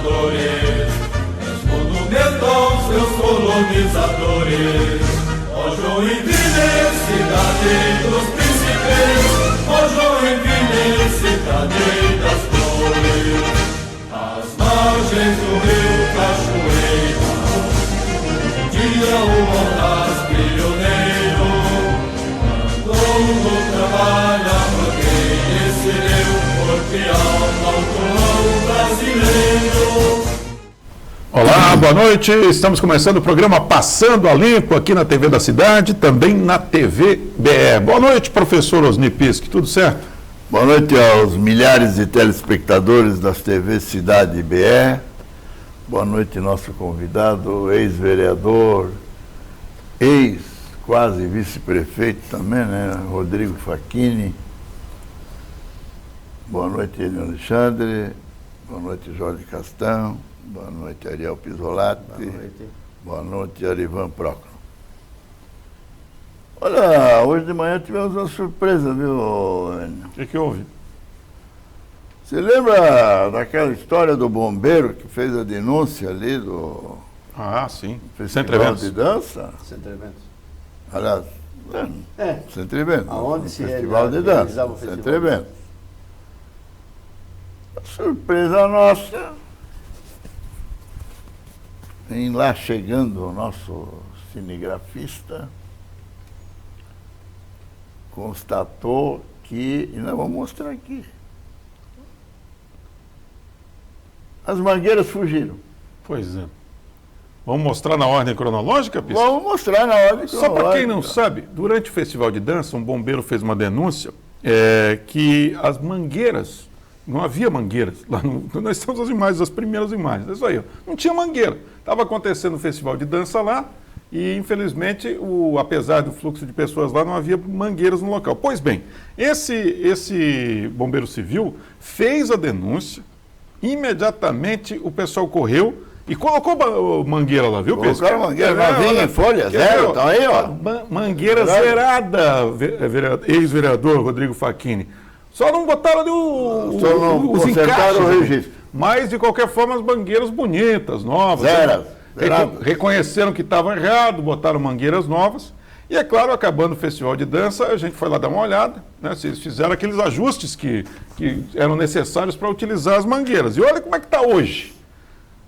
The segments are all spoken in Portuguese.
trovadores, monumentam seus colonizadores. Ó Joinville, cidade dos príncipes, ó Joinville, cidade das flores. As margens do rio Cachoeira, um dia o Borras pioneiro mandou no trabalho a mangueira esse deu corpo e alma ao povo brasileiro. Olá, boa noite. Estamos começando o programa Passando a Limpo aqui na TV da Cidade, também na TV BE. Boa noite, professor Osni Pisque, tudo certo? Boa noite aos milhares de telespectadores das TV Cidade e BE. Boa noite, nosso convidado, ex-vereador, ex-quase vice-prefeito também, né? Rodrigo Facchini. Boa noite, Enio Alexandre. Boa noite, Jorge Castão. Boa noite, Ariel Pisolati. Boa noite, Arivan Prócoro. Olha, hoje de manhã tivemos uma surpresa, viu, Enio? O que houve? Você lembra daquela história do bombeiro que fez a denúncia ali do Sim. Festival de Dança? Centro Eventos. Aliás, Centro Eventos. Aonde se Festival de Dança, Centro Eventos. A surpresa nossa, em lá chegando o nosso cinegrafista, constatou que, e nós vamos mostrar aqui, as mangueiras fugiram. Pois é. Vamos mostrar na ordem cronológica, Pisque? Vamos mostrar na ordem Só para quem não sabe, durante o Festival de Dança, um bombeiro fez uma denúncia que as mangueiras, não havia mangueiras. Lá nós temos as imagens, as primeiras imagens. É isso aí, ó. Não tinha mangueira. Estava acontecendo um festival de dança lá e, infelizmente, apesar do fluxo de pessoas lá, não havia mangueiras no local. Pois bem, esse bombeiro civil fez a denúncia, imediatamente o pessoal correu e colocou mangueira lá, viu, Pedro? Colocaram mangueira novinha em folha, zero, tá aí, ó. Mangueira zerada, ex-vereador Rodrigo Facchini. Só não botaram ali os encaixes. O registro. Mas, de qualquer forma, as mangueiras bonitas, novas. Reconheceram que estava errado, botaram mangueiras novas. E, é claro, acabando o festival de dança, a gente foi lá dar uma olhada, né? Eles fizeram aqueles ajustes que eram necessários para utilizar as mangueiras. E olha como é que está hoje.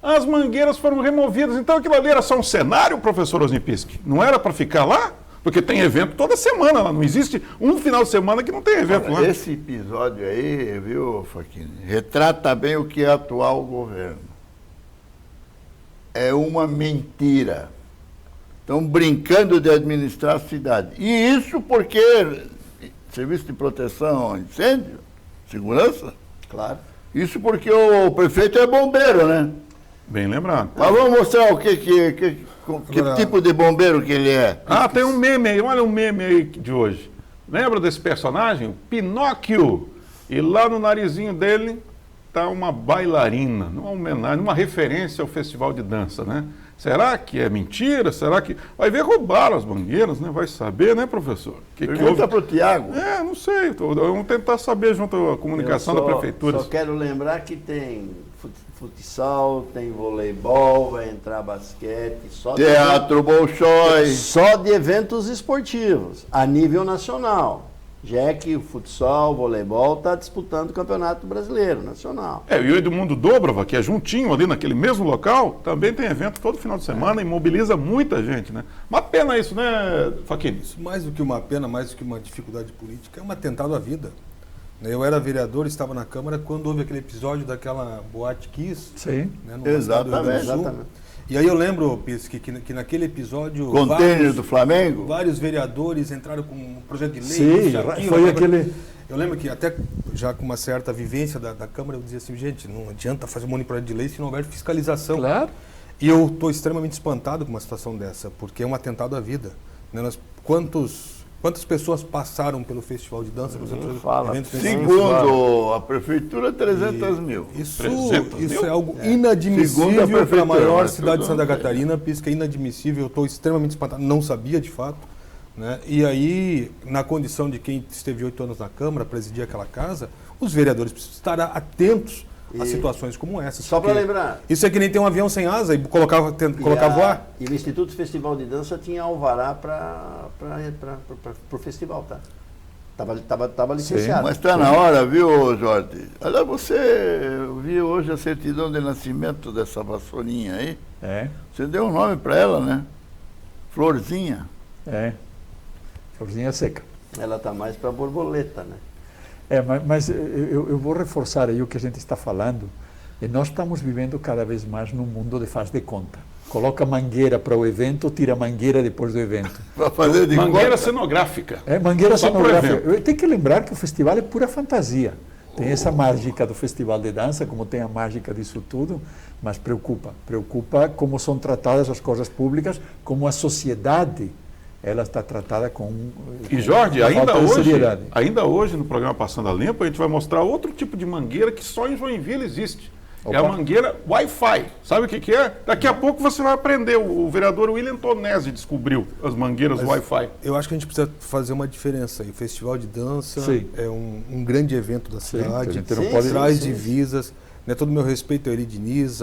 As mangueiras foram removidas. Então, aquilo ali era só um cenário, professor Osni Pisque? Não era para ficar lá? Porque tem evento toda semana lá, não existe um final de semana que não tem evento lá. Esse episódio aí, viu, Facchini, retrata bem o que é atual governo. É uma mentira. Estão brincando de administrar a cidade. E isso porque Serviço de Proteção a Incêndio, Segurança? Claro. Isso porque o prefeito é bombeiro, né? Bem lembrado. Mas vamos mostrar que tipo de bombeiro que ele é. Tem um meme aí, olha um meme aí de hoje. Lembra desse personagem? Pinóquio. E lá no narizinho dele está uma bailarina, numa homenagem, uma referência ao festival de dança, né? Será que é mentira? Será que... Vai ver, roubaram as mangueiras, né? Vai saber, né, professor? Pergunta para o Tiago. Não sei. Vamos tentar saber junto à comunicação da prefeitura. Só quero lembrar que tem futsal, tem voleibol, vai entrar basquete, Teatro Bolshoi. Só de eventos esportivos, a nível nacional. Já que o futsal, o voleibol está disputando o Campeonato Brasileiro, nacional. E o Edmundo Dobrava, que é juntinho ali naquele mesmo local, também tem evento todo final de semana e mobiliza muita gente, né? Uma pena isso, né, Facchini? Mais do que uma pena, mais do que uma dificuldade política, é um atentado à vida. Eu era vereador, estava na Câmara quando houve aquele episódio daquela Boate Kiss. Sim. Né, Exatamente. E aí eu lembro, Pisque, que naquele episódio... Container do Flamengo? Vários vereadores entraram com um projeto de lei. Sim, foi aquele... Eu lembro que até já com uma certa vivência da Câmara, eu dizia assim, gente, não adianta fazer um monte de projeto de lei se não houver fiscalização. Claro. E eu estou extremamente espantado com uma situação dessa, porque é um atentado à vida. Né? Quantas pessoas passaram pelo Festival de Dança? Segundo a Prefeitura, 300 mil. Isso é algo inadmissível para a maior cidade de Santa Catarina. Pisca, é inadmissível, eu estou extremamente espantado, não sabia de fato. Né? E aí, na condição de quem esteve 8 anos na Câmara, presidir aquela casa, os vereadores precisam estar atentos a situações como essas. Só para porque lembrar. Isso é que nem ter um avião sem asa e colocar voar. E o Instituto Festival de Dança tinha alvará para o festival, tá? Tava licenciado. Mas está na hora, viu, Jorge? Olha, eu vi hoje a certidão de nascimento dessa vassourinha aí. É, Você deu um nome para ela, né? Florzinha. é. Florzinha seca. Ela tá mais para borboleta, né? É, mas eu vou reforçar aí o que a gente está falando. E nós estamos vivendo cada vez mais num mundo de faz de conta. Coloca mangueira para o evento, tira mangueira depois do evento. Para fazer de Mangueira conta. cenográfica. É, mangueira Só pro cenográfica. evento. Eu tenho que lembrar que o festival é pura fantasia. Tem essa mágica do festival de dança, como tem a mágica disso tudo, mas preocupa como são tratadas as coisas públicas, como a sociedade ela está tratada com E Jorge, falta de seriedade. ainda hoje no programa Passando a Limpo, a gente vai mostrar outro tipo de mangueira que só em Joinville existe. É a Opa. mangueira Wi-Fi. Sabe o que é? Daqui a pouco você vai aprender. O vereador William Tonesi descobriu as mangueiras Wi-Fi. Eu acho que a gente precisa fazer uma diferença aí. O Festival de Dança Sim. é um grande evento da Sim, cidade. a gente não Sim, pode... Traz sim. divisas. Né, todo o meu respeito ao Eri Diniz,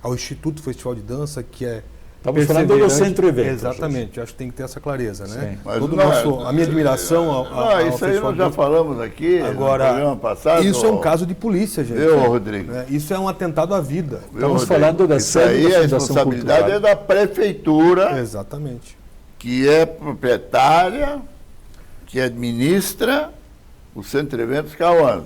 ao Instituto Festival de Dança, que é Estamos falando do perseverante. centro evento. Exatamente, eu acho que tem que ter essa clareza, né? Sim. Mas Todo não, a minha admiração ao isso aí Festival nós de já Dança. falamos aqui Agora, no programa passado. Isso é um caso de polícia, gente. Viu, Rodrigo? Né? Isso é um atentado à vida. Viu, Estamos Rodrigo? falando da Isso sede aí da a Fundação responsabilidade Cultural. é da prefeitura, Exatamente. que é proprietária, que administra o Centro Eventos Cauã.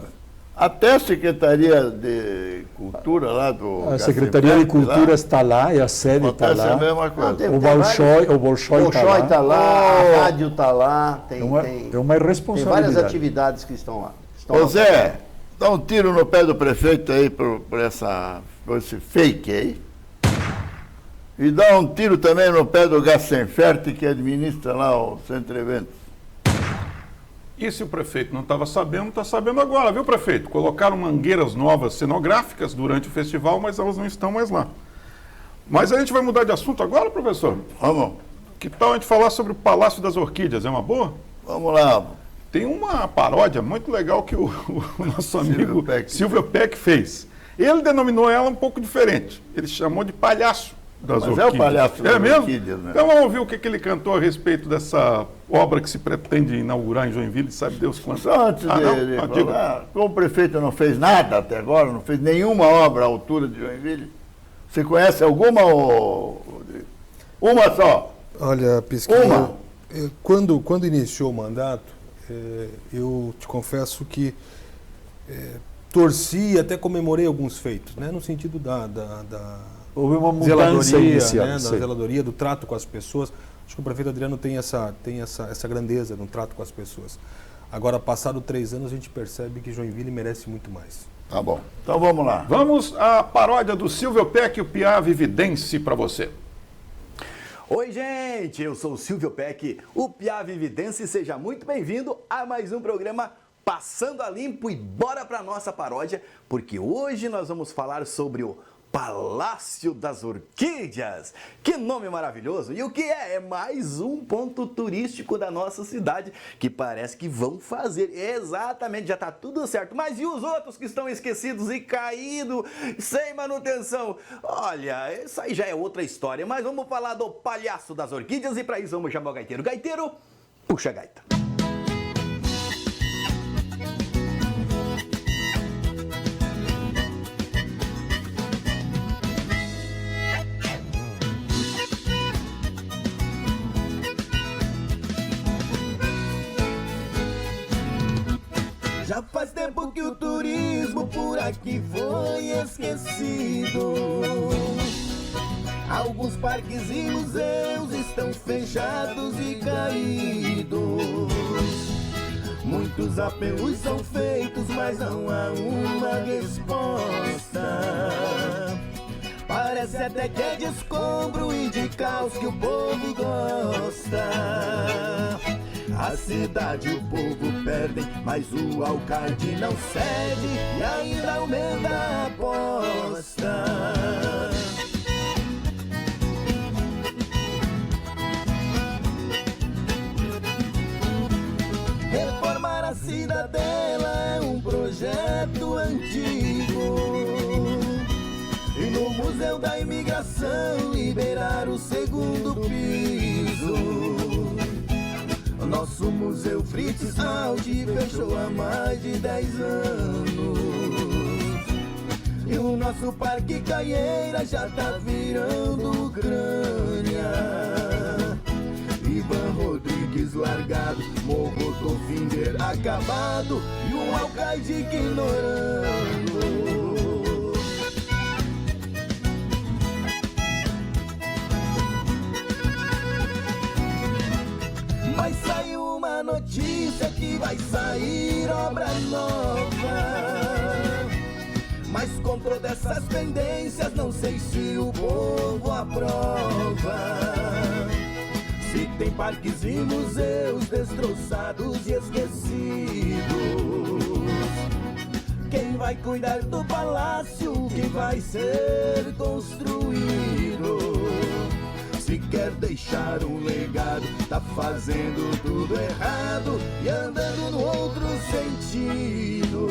Até a Secretaria de Cultura lá do... A Secretaria de Gacifete, Cultura lá, está lá, e a sede está acontece a lá. mesma coisa. Não, tem- O Bolshoi está Bolshoi está lá. lá, Oh. a rádio está lá, É uma tem várias irresponsabilidade. atividades que estão lá. Ô Zé, dá um tiro no pé do prefeito aí por esse fake aí. E dá um tiro também no pé do Gassenfert, que administra lá o Centro Eventos. E se o prefeito não estava sabendo, está sabendo agora, viu, prefeito? Colocaram mangueiras novas cenográficas durante o festival, mas elas não estão mais lá. Mas a gente vai mudar de assunto agora, professor? Vamos, Que tal a gente falar sobre o Palácio das Orquídeas? É uma boa? vamos lá. Tem uma paródia muito legal que o nosso amigo Peck. Silvio Peck fez. Ele denominou ela um pouco diferente. Ele chamou de palhaço das Mas é o orquídeas. palhaço das mesmo? orquídeas, né? Então vamos ouvir o que ele cantou a respeito dessa obra que se pretende inaugurar em Joinville, sabe Deus quando. Só antes Ah, não? de Ah, diga. falar, como o prefeito não fez nada até agora, não fez nenhuma obra à altura de Joinville, você conhece alguma, Rodrigo? Uma só. Olha, Pesquisa, Uma. quando iniciou o mandato, eu te confesso que torci e até comemorei alguns feitos, né, no sentido da Houve uma mudança zeladoria, inicial. né, da sim. zeladoria, do trato com as pessoas. Acho que o prefeito Adriano tem essa grandeza no trato com as pessoas. Agora, passado 3 anos, a gente percebe que Joinville merece muito mais. Tá bom. Então vamos lá. Vamos à paródia do Silvio Peck e o Piá Vividense para você. Oi, gente! Eu sou o Silvio Peck, o Piá Vividense, e seja muito bem-vindo a mais um programa Passando a Limpo, e bora para nossa paródia, porque hoje nós vamos falar sobre o Palácio das Orquídeas. Que nome maravilhoso! E o que é? É mais um ponto turístico da nossa cidade que parece que vão fazer. Exatamente, já está tudo certo. Mas e os outros que estão esquecidos e caídos, sem manutenção? Olha, isso aí já é outra história, mas vamos falar do Palhaço das Orquídeas, e para isso vamos chamar o gaiteiro. Gaiteiro, puxa a gaita. Já faz tempo que o turismo por aqui foi esquecido. Alguns parques e museus estão fechados e caídos. Muitos apelos são feitos, mas não há uma resposta. Parece até que é de escombro e de caos que o povo gosta. A cidade e o povo perdem, mas o alcalde não cede e ainda aumenta a aposta. Reformar a cidadela é um projeto antigo. E no Museu da Imigração liberar o segundo piso. Nosso Museu Fritz Aldi fechou há mais de 10 anos. E o nosso Parque Caieira já tá virando Ucrânia. Ivan Rodrigues largado, Morro do Finder acabado e um alcaide ignorando. Mas saiu uma notícia que vai sair obra nova. Mas com todas essas pendências, não sei se o povo aprova. Se tem parques e museus destroçados e esquecidos, quem vai cuidar do palácio que vai ser construído? Se quer deixar um legado, tá fazendo tudo errado e andando no outro sentido.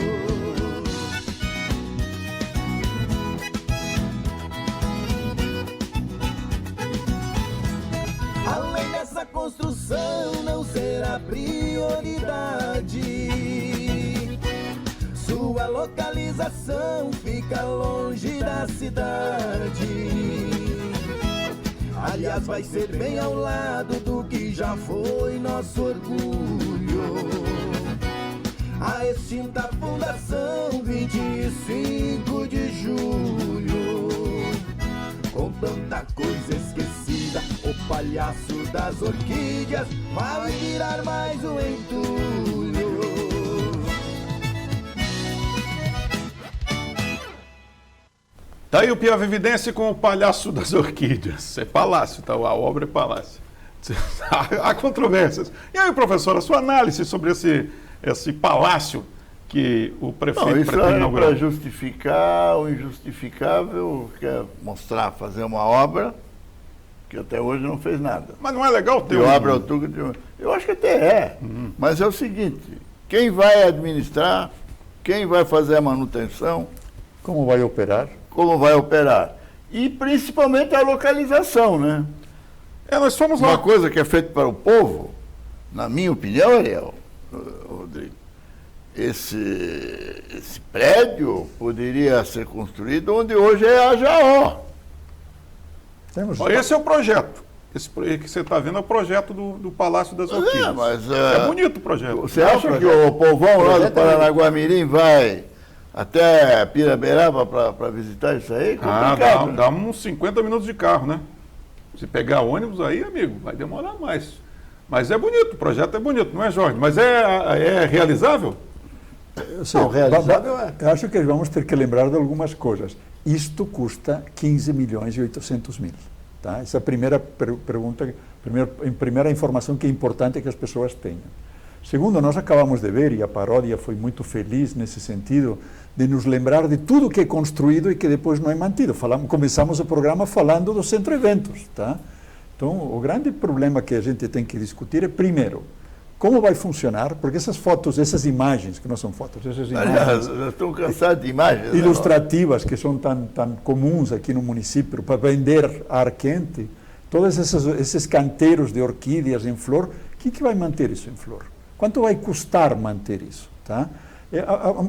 Além dessa construção não será prioridade. Sua localização fica longe da cidade. Aliás, vai ser bem ao lado do que já foi nosso orgulho. A extinta Fundação 25 de Julho. Com tanta coisa esquecida, o Palhaço das Orquídeas vai virar mais um entulho. Tá aí o Piava Evidência com o Palhaço das Orquídeas. É palácio, tá? A obra é palácio. Há controvérsias. E aí, professor, a sua análise sobre esse palácio que o prefeito Não, isso pretende é inaugurar? para justificar o injustificável, quer mostrar, fazer uma obra que até hoje não fez nada. Mas não é legal ter Eu acho que até é, mas é o seguinte, quem vai administrar, quem vai fazer a manutenção, Como vai operar? como vai operar. E principalmente a localização, né? Nós fomos Uma lá. coisa que é feita para o povo, na minha opinião, Ariel, Rodrigo, esse prédio poderia ser construído onde hoje é a Jaó. Temos Esse é o projeto. Esse que você está vendo é o projeto do Palácio das Orquídeas. Mas, é bonito o projeto. Você acha que o povão lá do Paranaguamirim vai até Piraberaba para visitar isso aí? Complicado, né? Dá uns 50 minutos de carro, né? Se pegar ônibus aí, amigo, vai demorar mais. Mas é bonito, o projeto é bonito, não é, Jorge? Mas é realizável? Não, realizável é. Eu acho que vamos ter que lembrar de algumas coisas. Isto custa 15 milhões e 800 mil. Tá? Essa é a primeira pergunta, primeira informação que é importante que as pessoas tenham. Segundo, nós acabamos de ver, e a paródia foi muito feliz nesse sentido, de nos lembrar de tudo que é construído e que depois não é mantido. Começamos o programa falando do centro eventos. Tá? Então, o grande problema que a gente tem que discutir é, primeiro, como vai funcionar, porque essas fotos, essas imagens, que não são fotos, essas imagens Eu estou cansado de imagens. né? ilustrativas que são tão comuns aqui no município, para vender ar quente, todos esses canteiros de orquídeas em flor, o que vai manter isso em flor? Quanto vai custar manter isso? Tá?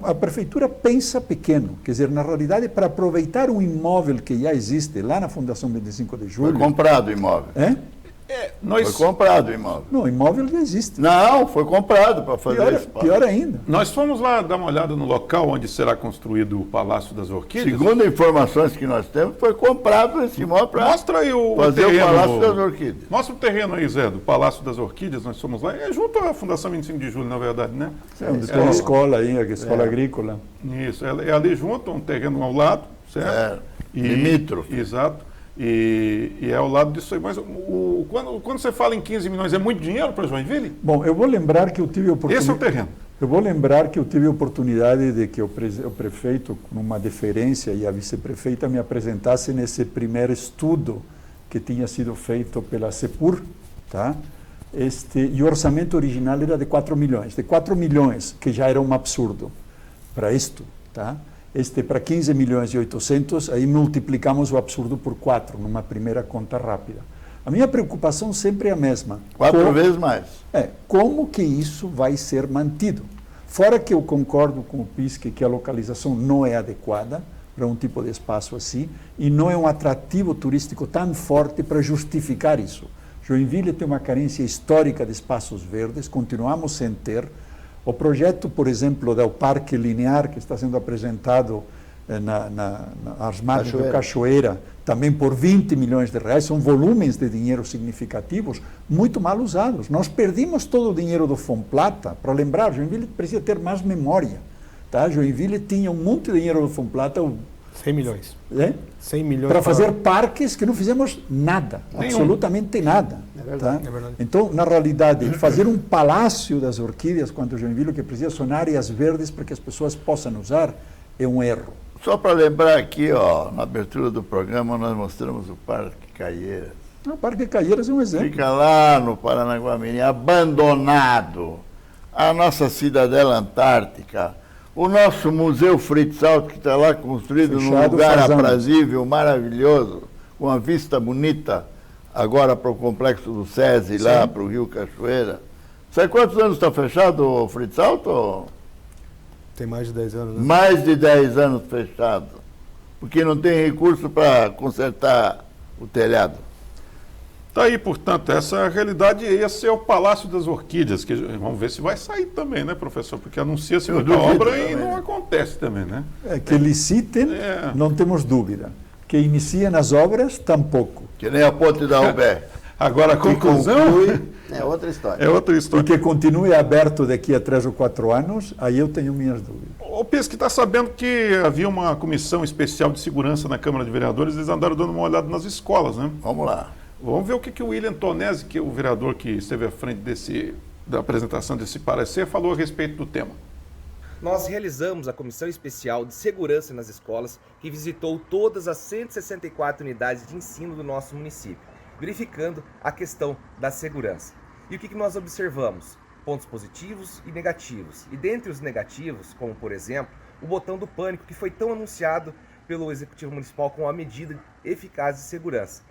A prefeitura pensa pequeno, quer dizer, na realidade, para aproveitar um imóvel que já existe lá na Fundação 25 de Foi Julho... comprado o imóvel. É? Foi comprado o imóvel. Não, o imóvel já existe. Não, foi comprado para fazer isso. Pior ainda. Nós fomos lá dar uma olhada no local onde será construído o Palácio das Orquídeas. Segundo informações que nós temos, foi comprado esse imóvel para Mostra aí o fazer terreno. o Palácio das Orquídeas. Mostra o terreno aí, Zé, do Palácio das Orquídeas. Nós fomos lá. É junto à Fundação 25 de Julho, na verdade, né? É onde tem a escola aí, a escola agrícola. Isso, é ali junto, um terreno ao lado, certo? Limítrofe. Exato. E é ao lado disso aí. Mas quando você fala em 15 milhões, é muito dinheiro para Joinville? Bom, eu vou lembrar que eu tive oportunidade... Esse é o terreno. Eu vou lembrar que eu tive a oportunidade de que o prefeito, numa deferência, e a vice-prefeita me apresentasse nesse primeiro estudo que tinha sido feito pela CEPUR, tá? E o orçamento original era de 4 milhões. De 4 milhões, que já era um absurdo para isto, tá? Este para 15 milhões e 800, aí multiplicamos o absurdo por 4, numa primeira conta rápida. A minha preocupação sempre é a mesma. 4 vezes mais. Como que isso vai ser mantido? Fora que eu concordo com o Pisque que a localização não é adequada para um tipo de espaço assim, e não é um atrativo turístico tão forte para justificar isso. Joinville tem uma carência histórica de espaços verdes, continuamos sem ter. O projeto, por exemplo, do Parque Linear, que está sendo apresentado nas margens do Cachoeira, também por 20 milhões de reais, são volumes de dinheiro significativos, muito mal usados. Nós perdemos todo o dinheiro do Fomplata. Para lembrar, Joinville precisa ter mais memória. Tá? Joinville tinha um monte de dinheiro do Fomplata. 100 milhões. 100 milhões para fazer parques que não fizemos nada, absolutamente nada. É verdade. Tá? É verdade. Então, na realidade, fazer um palácio das orquídeas quanto Joinville, que precisa são áreas verdes para que as pessoas possam usar, é um erro. Só para lembrar aqui, ó, na abertura do programa, nós mostramos o Parque Caieiras. O Parque Caieiras é um exemplo. Fica lá no Paranaguamirim, abandonado. A nossa cidadela antártica. O nosso Museu Fritz Alto, que está lá construído num lugar aprazível, maravilhoso, com uma vista bonita, agora para o complexo do SESI, lá para o Rio Cachoeira. Sabe quantos anos está fechado o Fritz Alto? Tem mais de 10 anos, né? Mais de 10 anos fechado, porque não tem recurso para consertar o telhado. Está aí, portanto, essa realidade, esse é o Palácio das Orquídeas, que vamos ver se vai sair também, né, professor? Porque anuncia-se muita obra e não acontece também, né? Que licitem, não temos dúvida. Que iniciem as obras, tampouco. Que nem a ponte da Ubé. Agora, a conclusão é outra história. é outra história. E que continue aberto daqui a 3 ou 4 anos, aí eu tenho minhas dúvidas. O Pisque está sabendo que havia uma comissão especial de segurança na Câmara de Vereadores, eles andaram dando uma olhada nas escolas, né? Vamos lá. Vamos ver o que o William Tonesi, que é o vereador que esteve à frente da apresentação desse parecer, falou a respeito do tema. Nós realizamos a Comissão Especial de Segurança nas Escolas, que visitou todas as 164 unidades de ensino do nosso município, verificando a questão da segurança. E o que nós observamos? Pontos positivos e negativos. E dentre os negativos, como por exemplo, o botão do pânico, que foi tão anunciado pelo Executivo Municipal como uma medida eficaz de segurança.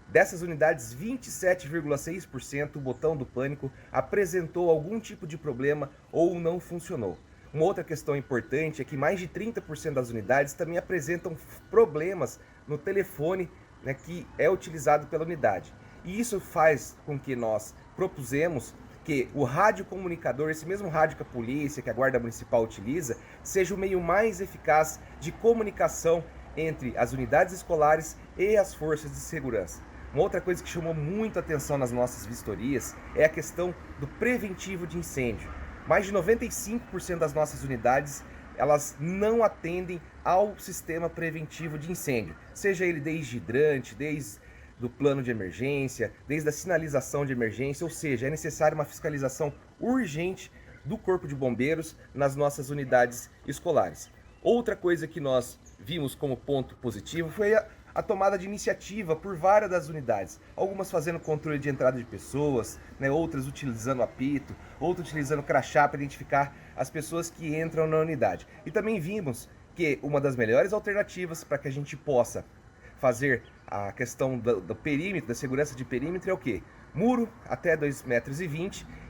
Dessas unidades, 27,6% o botão do pânico apresentou algum tipo de problema ou não funcionou. Uma outra questão importante é que mais de 30% das unidades também apresentam problemas no telefone, né, que é utilizado pela unidade. E isso faz com que nós propusemos que o radiocomunicador, esse mesmo rádio que a polícia, que a Guarda Municipal utiliza, seja o meio mais eficaz de comunicação entre as unidades escolares e as forças de segurança. Uma outra coisa que chamou muito atenção nas nossas vistorias é a questão do preventivo de incêndio. Mais de 95% das nossas unidades, elas não atendem ao sistema preventivo de incêndio, seja ele desde hidrante, desde do plano de emergência, desde a sinalização de emergência, ou seja, é necessária uma fiscalização urgente do Corpo de Bombeiros nas nossas unidades escolares. Outra coisa que nós vimos como ponto positivo foi a tomada de iniciativa por várias das unidades, algumas fazendo controle de entrada de pessoas, né, outras utilizando apito, outras utilizando crachá para identificar as pessoas que entram na unidade. E também vimos que uma das melhores alternativas para que a gente possa fazer a questão do perímetro, da segurança de perímetro é o quê? Muro até 2,20 metros e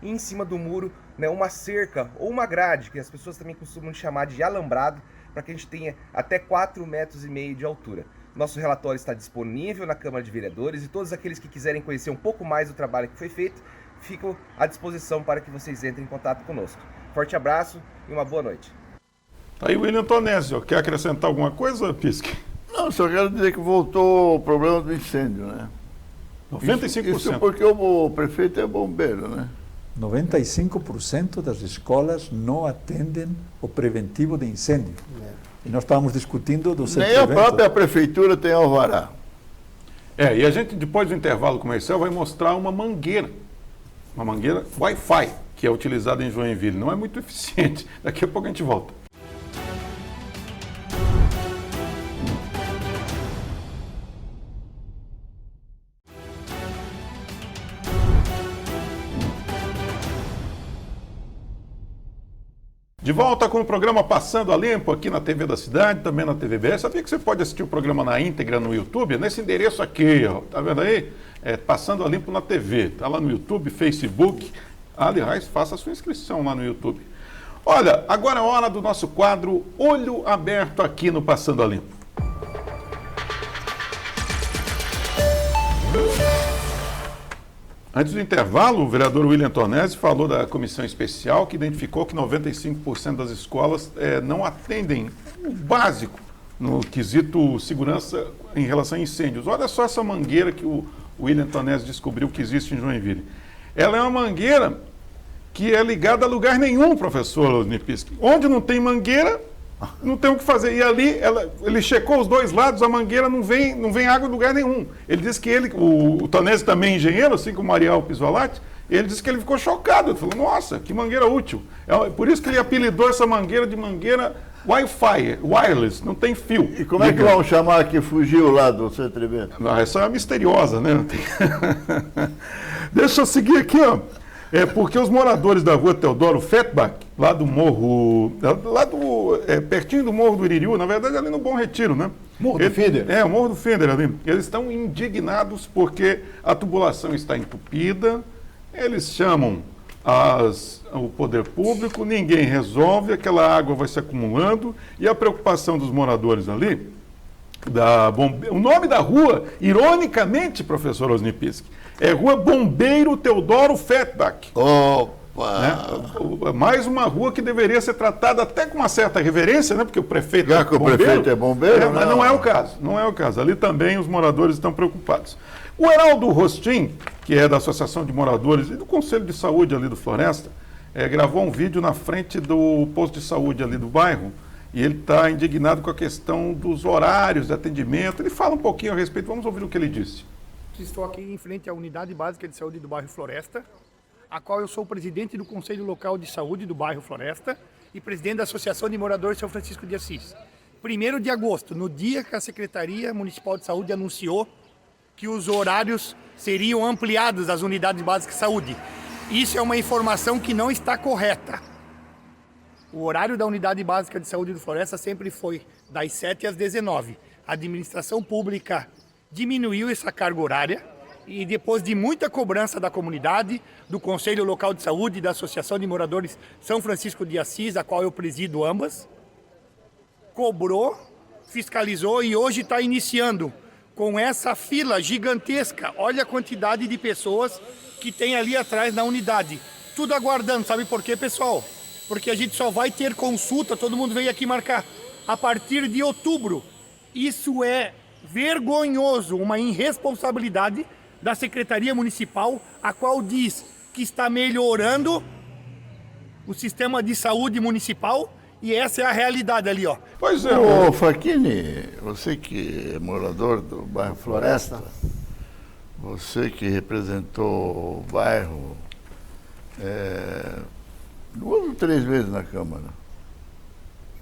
em cima do muro, né, uma cerca ou uma grade, que as pessoas também costumam chamar de alambrado, para que a gente tenha até 4,5 metros de altura. Nosso relatório está disponível na Câmara de Vereadores e todos aqueles que quiserem conhecer um pouco mais do trabalho que foi feito, ficam à disposição para que vocês entrem em contato conosco. Forte abraço e uma boa noite. Tá aí o William Tonesi, quer acrescentar alguma coisa, Pisque? Não, só quero dizer que voltou o problema do incêndio, né? 95%. Isso porque o prefeito é bombeiro, né? 95% das escolas não atendem o preventivo de incêndio. E nós estávamos discutindo do Nem a própria prefeitura tem alvará. E a gente, depois do intervalo comercial, vai mostrar uma mangueira Wi-Fi, que é utilizada em Joinville. Não é muito eficiente. Daqui a pouco a gente volta. De volta com o programa Passando a Limpo aqui na TV da Cidade, também na TVBS. Sabia que você pode assistir o programa na íntegra no YouTube? Nesse endereço aqui, ó. Tá vendo aí? Passando a Limpo na TV. Tá lá no YouTube, Facebook. Aliás, faça a sua inscrição lá no YouTube. Olha, agora é hora do nosso quadro Olho Aberto aqui no Passando a Limpo. Antes do intervalo, o vereador William Tornesi falou da comissão especial que identificou que 95% das escolas não atendem o básico no quesito segurança em relação a incêndios. Olha só essa mangueira que o William Tornesi descobriu que existe em Joinville. Ela é uma mangueira que é ligada a lugar nenhum, professor Osnipiski. Onde não tem mangueira, não tem o que fazer. E ali, ele checou os dois lados, a mangueira não vem água em lugar nenhum. Ele disse que o Tornesi também é engenheiro, assim como o Ariel Pisolati, ele disse que ele ficou chocado. Ele falou, nossa, que mangueira útil. Por isso que ele apelidou essa mangueira de mangueira Wi-Fi, wireless, não tem fio. E como é que vão chamar que fugiu lá do Centro Bento? Essa é misteriosa, né? Deixa eu seguir aqui, ó. Porque os moradores da rua Teodoro Fettbach, lá do morro, pertinho do Morro do Iririú, na verdade ali no Bom Retiro, né? Morro do Finder? O Morro do Finder ali. Eles estão indignados porque a tubulação está entupida, eles chamam o poder público, ninguém resolve, aquela água vai se acumulando e a preocupação dos moradores ali, o nome da rua, ironicamente, professor Osnipiski, é Rua Bombeiro Teodoro Fettbach. Opa! Né? Mais uma rua que deveria ser tratada até com uma certa reverência, né? Porque o prefeito já que o prefeito é bombeiro, mas não é o caso, não é o caso. Ali também os moradores estão preocupados. O Heraldo Rostin, que é da Associação de Moradores e do Conselho de Saúde ali do Floresta, gravou um vídeo na frente do posto de saúde ali do bairro e ele está indignado com a questão dos horários de atendimento. Ele fala um pouquinho a respeito, vamos ouvir o que ele disse. Estou aqui em frente à Unidade Básica de Saúde do bairro Floresta, a qual eu sou o presidente do Conselho Local de Saúde do bairro Floresta e presidente da Associação de Moradores São Francisco de Assis. 1º de agosto, no dia que a Secretaria Municipal de Saúde anunciou que os horários seriam ampliados das unidades básicas de saúde. Isso é uma informação que não está correta. O horário da Unidade Básica de Saúde do Floresta sempre foi das 7 às 19. A administração pública diminuiu essa carga horária e depois de muita cobrança da comunidade, do Conselho Local de Saúde e da Associação de Moradores São Francisco de Assis, a qual eu presido ambas, cobrou, fiscalizou e hoje está iniciando com essa fila gigantesca. Olha a quantidade de pessoas que tem ali atrás na unidade. Tudo aguardando, sabe por quê, pessoal? Porque a gente só vai ter consulta, todo mundo veio aqui marcar, a partir de outubro. Isso é vergonhoso, uma irresponsabilidade da Secretaria Municipal, a qual diz que está melhorando o sistema de saúde municipal e essa é a realidade ali, ó. Pois é. Ô, Facchini, você que é morador do bairro Floresta, você que representou o bairro 2 ou 3 vezes na Câmara?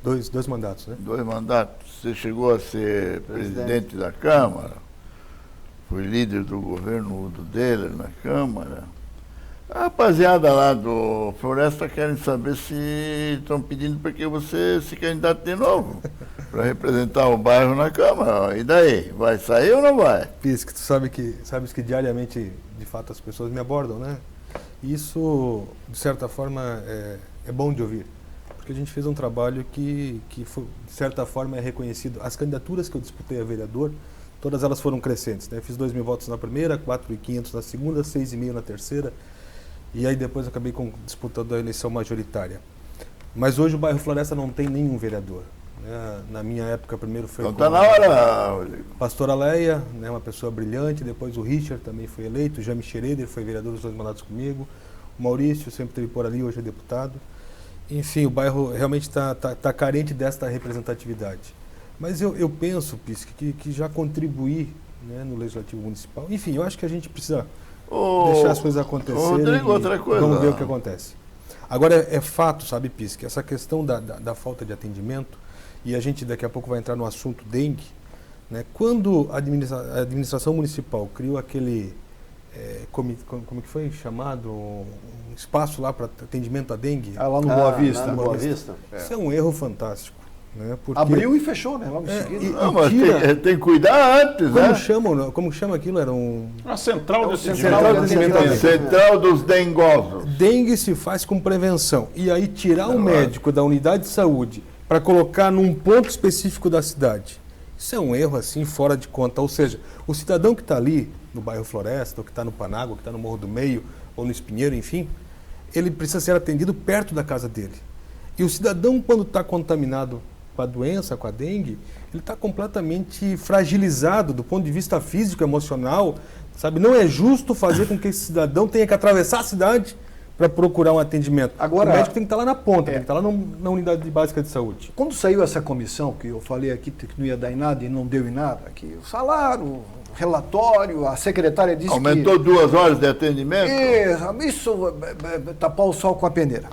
Dois mandatos, né? 2 mandatos. Você chegou a ser presidente da Câmara, foi líder do governo do Deller na Câmara. A rapaziada lá do Floresta querem saber se estão pedindo para que você se candidate de novo para representar o bairro na Câmara. E daí? Vai sair ou não vai? Pisque, tu sabes que diariamente, de fato, as pessoas me abordam, né? Isso, de certa forma, é bom de ouvir. Porque a gente fez um trabalho que foi, de certa forma, é reconhecido. As candidaturas que eu disputei a vereador, todas elas foram crescentes, né? Fiz 2.000 votos na primeira, 4.500 na segunda, 6.500 na terceira. E aí depois acabei disputando a eleição majoritária. Mas hoje o bairro Floresta não tem nenhum vereador. Né? Na minha época, primeiro foi então tá na hora, Rodrigo. Pastora Leia, né, uma pessoa brilhante. Depois o Richard também foi eleito. O Jaime Schroeder foi vereador dos 2 mandatos comigo. O Maurício sempre esteve por ali, hoje é deputado. Enfim, o bairro realmente está carente desta representatividade. Mas eu penso, Pisque, que já contribuí, né, no Legislativo Municipal. Enfim, eu acho que a gente precisa deixar as coisas acontecerem. Rodrigo, outra coisa. Vamos ver o que acontece. Agora, é fato, sabe, Pisque, essa questão da falta de atendimento, e a gente daqui a pouco vai entrar no assunto dengue, né, quando a administração municipal criou aquele, como que foi chamado, espaço lá para atendimento à dengue. Lá no Boa Vista. Lá no Boa Vista. Isso é um erro fantástico. Né? Porque Abriu e fechou, né? Logo em seguida. Não, mas tem que cuidar antes, né? Como chama aquilo? Era Uma central de Central dos dengosos. Dengue se faz com prevenção. E aí tirar o médico da unidade de saúde para colocar num ponto específico da cidade. Isso é um erro assim, fora de conta. Ou seja, o cidadão que está ali no bairro Floresta, ou que está no Panágua, ou que está no Morro do Meio, ou no Espinheiro, enfim, ele precisa ser atendido perto da casa dele. E o cidadão, quando está contaminado com a doença, com a dengue, ele está completamente fragilizado do ponto de vista físico, emocional, sabe? Não é justo fazer com que esse cidadão tenha que atravessar a cidade para procurar um atendimento. Agora, o médico tem que estar lá na ponta, tem que estar lá na unidade básica de saúde. Quando saiu essa comissão, que eu falei aqui que não ia dar em nada e não deu em nada, que o salário, o relatório, a secretária disse Aumentou 2 horas de atendimento? Isso, tapar o sol com a peneira.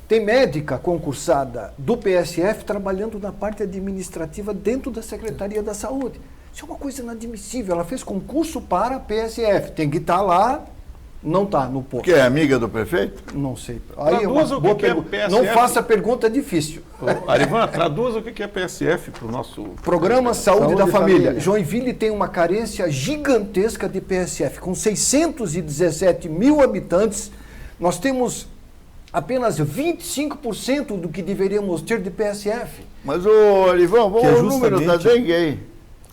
Tem médica concursada do PSF trabalhando na parte administrativa dentro da Secretaria da Saúde. Isso é uma coisa inadmissível. Ela fez concurso para PSF. Tem que estar lá, não está no posto. Que é amiga do prefeito? Não sei. Aí Traduza o que é PSF. Não faça pergunta difícil. Arivan, traduz o que é PSF para o nosso... Programa Saúde da Família. Joinville tem uma carência gigantesca de PSF. Com 617 mil habitantes, nós temos apenas 25% do que deveríamos ter de PSF. Mas, ô Arivão, vamos ao número da dengue aí.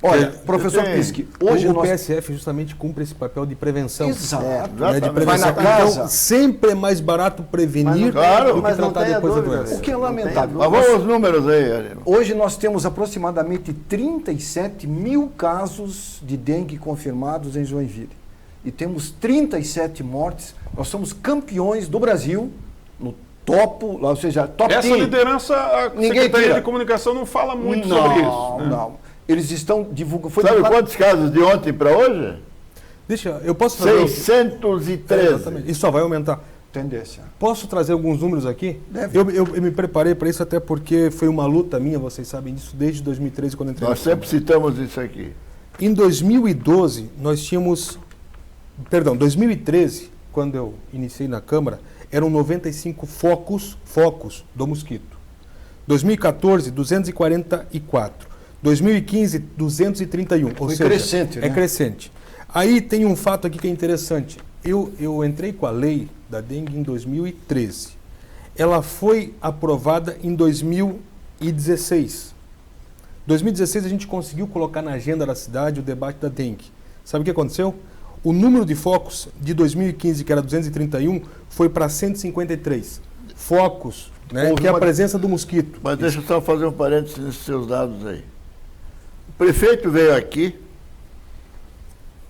Olha, professor Pischi, hoje o PSF justamente cumpre esse papel de prevenção. Exato. De prevenção. Vai na casa. Então, sempre é mais barato prevenir do que tratar depois da doença. O que é lamentável. Mas vamos aos números aí, Arivão. Hoje nós temos aproximadamente 37 mil casos de dengue confirmados em Joinville. E temos 37 mortes. Nós somos campeões do Brasil no topo, ou seja, top Essa 10. liderança, a Secretaria de Comunicação não fala muito sobre isso. Né? Não. Eles estão divulgando. Sabe quantos casos de ontem para hoje? Eu posso trazer... 613. Exatamente. E só vai aumentar. Tendência. Posso trazer alguns números aqui? Deve. Eu me preparei para isso até porque foi uma luta minha, vocês sabem disso, desde 2013, quando entrei. Nós sempre citamos isso aqui. Em 2012, nós tínhamos... 2013, quando eu iniciei na Câmara, eram 95 focos do mosquito. 2014, 244. 2015, 231. Ou seja, crescente, né? É crescente. Aí tem um fato aqui que é interessante. Eu entrei com a lei da dengue em 2013. Ela foi aprovada em 2016. 2016 a gente conseguiu colocar na agenda da cidade o debate da dengue. Sabe o que aconteceu? O número de focos de 2015, que era 231, foi para 153. Focos, né, que é a presença do mosquito. Mas deixa eu só fazer um parênteses nesses seus dados aí. O prefeito veio aqui,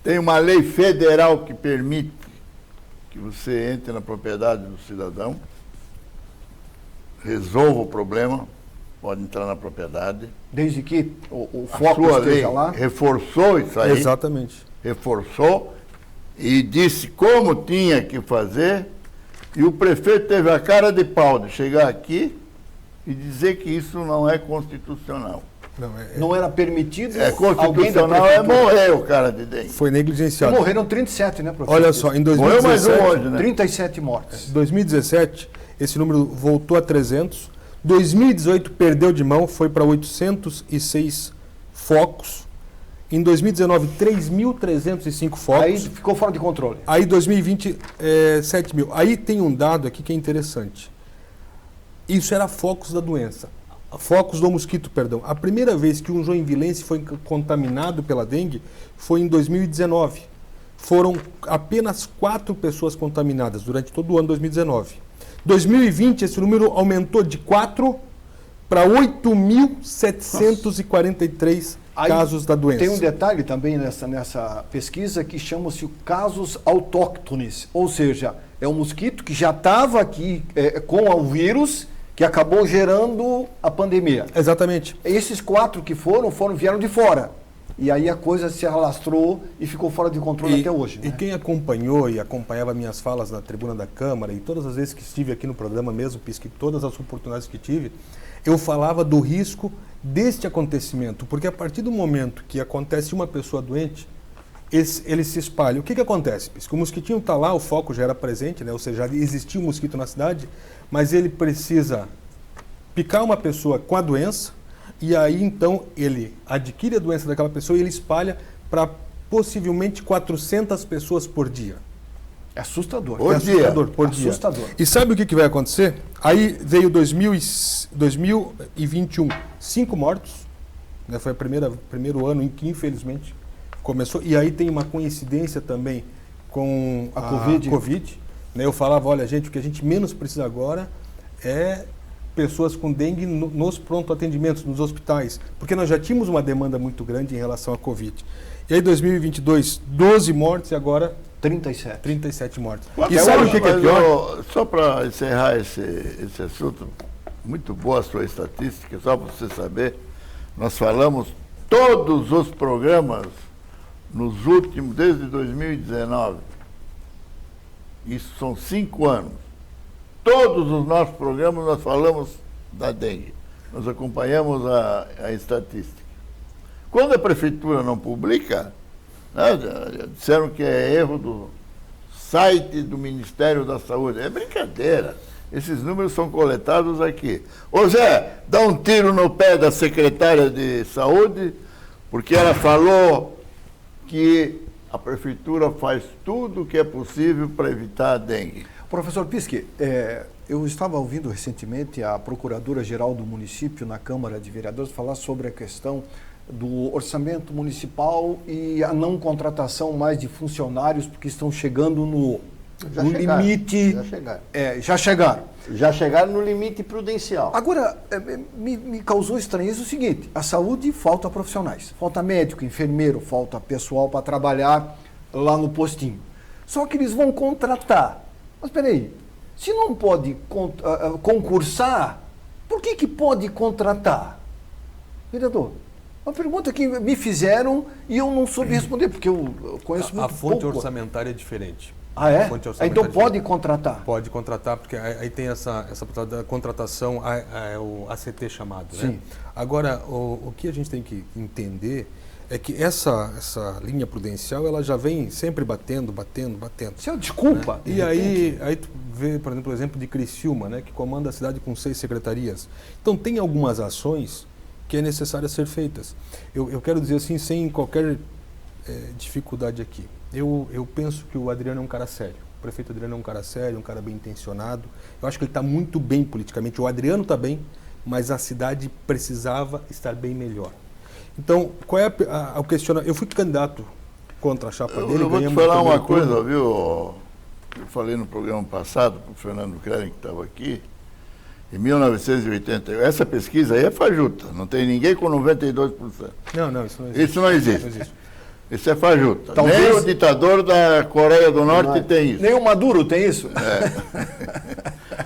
tem uma lei federal que permite que você entre na propriedade do cidadão, resolva o problema, pode entrar na propriedade. Desde que o A foco sua lei esteja lá. reforçou isso aí. Exatamente. Reforçou e disse como tinha que fazer, e o prefeito teve a cara de pau de chegar aqui e dizer que isso não é constitucional. Não era permitido. É constitucional, é morrer o cara de dengue. Foi negligenciado. Morreram 37, né, professor? Olha só, em Morreu mais 2017, um hoje, né? 37 mortes. 2017, esse número voltou a 300. 2018 perdeu de mão, foi para 806 focos. Em 2019, 3.305 focos. Aí ficou fora de controle. Aí 2020, 7 mil. Aí tem um dado aqui que é interessante. Isso era focos da doença. Focos do mosquito, perdão. A primeira vez que um joinvilense foi contaminado pela dengue foi em 2019. Foram apenas 4 pessoas contaminadas durante todo o ano de 2019. 2020, esse número aumentou de 4 para 8.743 casos da doença. Tem um detalhe também nessa pesquisa que chama-se casos autóctones, ou seja, é um mosquito que já estava aqui com o vírus que acabou gerando a pandemia. Exatamente. Esses 4 que vieram de fora. E aí a coisa se alastrou e ficou fora de controle até hoje. E quem acompanhou e acompanhava minhas falas na tribuna da Câmara e todas as vezes que estive aqui no programa mesmo, Pischi, todas as oportunidades que tive, eu falava do risco deste acontecimento, porque a partir do momento que acontece uma pessoa doente, ele se espalha. O que acontece? Porque o mosquitinho está lá, o foco já era presente, né? Ou seja, já existia um mosquito na cidade, mas ele precisa picar uma pessoa com a doença, e aí então ele adquire a doença daquela pessoa e ele espalha para possivelmente 400 pessoas por dia. É assustador. Por dia. Assustador, por dia. Assustador. E sabe o que vai acontecer? Aí veio 2021, 5 mortos, né? Foi o primeiro ano em que, infelizmente, começou. E aí tem uma coincidência também com a Covid. Né? Eu falava, olha, gente, o que a gente menos precisa agora é pessoas com dengue nos pronto-atendimentos, nos hospitais, porque nós já tínhamos uma demanda muito grande em relação à Covid. E aí, 2022, 12 mortes e agora 37 mortes. E sabe o que é pior? Só para encerrar esse assunto, muito boa a sua estatística, só para você saber, nós falamos todos os programas nos últimos, desde 2019, isso são 5 anos, todos os nossos programas nós falamos da dengue, nós acompanhamos a estatística. Quando a prefeitura não publica, né, disseram que é erro do site do Ministério da Saúde. É brincadeira. Esses números são coletados aqui. Ô Zé, dá um tiro no pé da secretária de Saúde, porque ela falou que a prefeitura faz tudo o que é possível para evitar a dengue. Professor Pischi, eu estava ouvindo recentemente a Procuradora-Geral do município na Câmara de Vereadores falar sobre a questão do orçamento municipal e a não contratação mais de funcionários, porque estão chegando no limite. Já chegaram. Já chegaram no limite prudencial. Agora, me causou estranheza o seguinte: a saúde falta profissionais, falta médico, enfermeiro, falta pessoal para trabalhar lá no postinho. Só que eles vão contratar. Mas peraí, se não pode concursar, por que pode contratar? Vereador, uma pergunta que me fizeram e eu não soube responder, porque eu conheço muito pouco. A fonte orçamentária é diferente. Ah, é? Então pode contratar? Pode contratar, porque aí tem essa da contratação, o ACT chamado. Sim. Né? Agora, o que a gente tem que entender é que essa linha prudencial, ela já vem sempre batendo. Isso é desculpa. Né? E aí tu vê, por exemplo, o exemplo de Criciúma, né, que comanda a cidade com 6 secretarias. Então tem algumas ações que é necessário ser feitas. Eu quero dizer assim, sem qualquer dificuldade aqui. Eu penso que o Adriano é um cara sério. O prefeito Adriano é um cara sério, um cara bem intencionado. Eu acho que ele está muito bem politicamente. O Adriano está bem, mas a cidade precisava estar bem melhor. Então, qual é o questionamento? Eu fui candidato contra a chapa dele. Eu vou te falar uma coisa, viu? Eu falei no programa passado para o Fernando Krellen, que estava aqui, em 1981. Essa pesquisa aí é fajuta, não tem ninguém com 92%. Não, isso não existe. Isso não existe. Isso é fajuta. Talvez... Nem o ditador da Coreia do Norte tem isso. Nem o Maduro tem isso.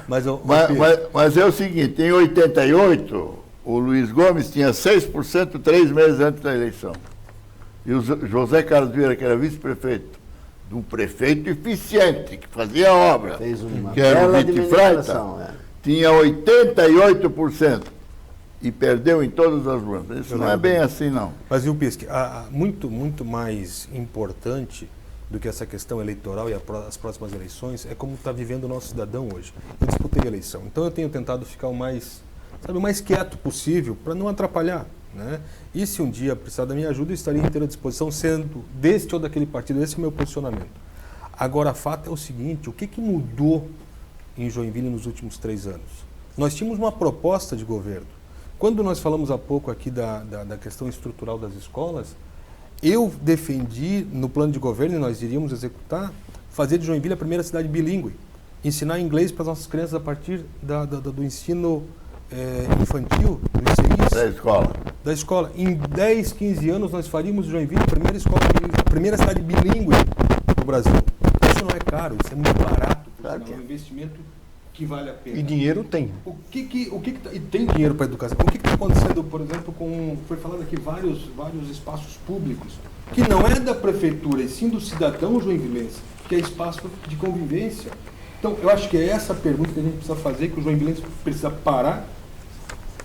Mas é o seguinte, em 88, o Luiz Gomes tinha 6% 3 meses antes da eleição. E o José Carlos Vieira, que era vice-prefeito, de um prefeito eficiente, que fazia obra, que era o Vitifraita, tinha 88% e perdeu em todas as ruas. Isso não é bem assim, não. Mas, viu, Pischi, muito mais importante do que essa questão eleitoral e as próximas eleições é como está vivendo o nosso cidadão hoje. Eu disputei a eleição, então eu tenho tentado ficar o mais quieto possível para não atrapalhar. Né? E se um dia precisar da minha ajuda, eu estaria inteira à disposição, sendo deste ou daquele partido. Esse é o meu posicionamento. Agora, a fato é o seguinte: o que mudou em Joinville nos últimos 3 anos? Nós tínhamos uma proposta de governo. Quando nós falamos há pouco aqui da questão estrutural das escolas, eu defendi no plano de governo, e nós iríamos executar, fazer de Joinville a primeira cidade bilíngue, ensinar inglês para as nossas crianças a partir do ensino infantil, do ICI, da escola. Em 10, 15 anos nós faríamos de Joinville a primeira cidade bilíngue do Brasil. Isso não é caro, isso é muito barato, claro, é um investimento que vale a pena. E dinheiro tem. E tem dinheiro para a educação. O que está acontecendo, por exemplo, foi falado aqui vários espaços públicos, que não é da prefeitura, e sim do cidadão joinvilense, que é espaço de convivência. Então, eu acho que é essa pergunta que a gente precisa fazer, que o joinvilense precisa parar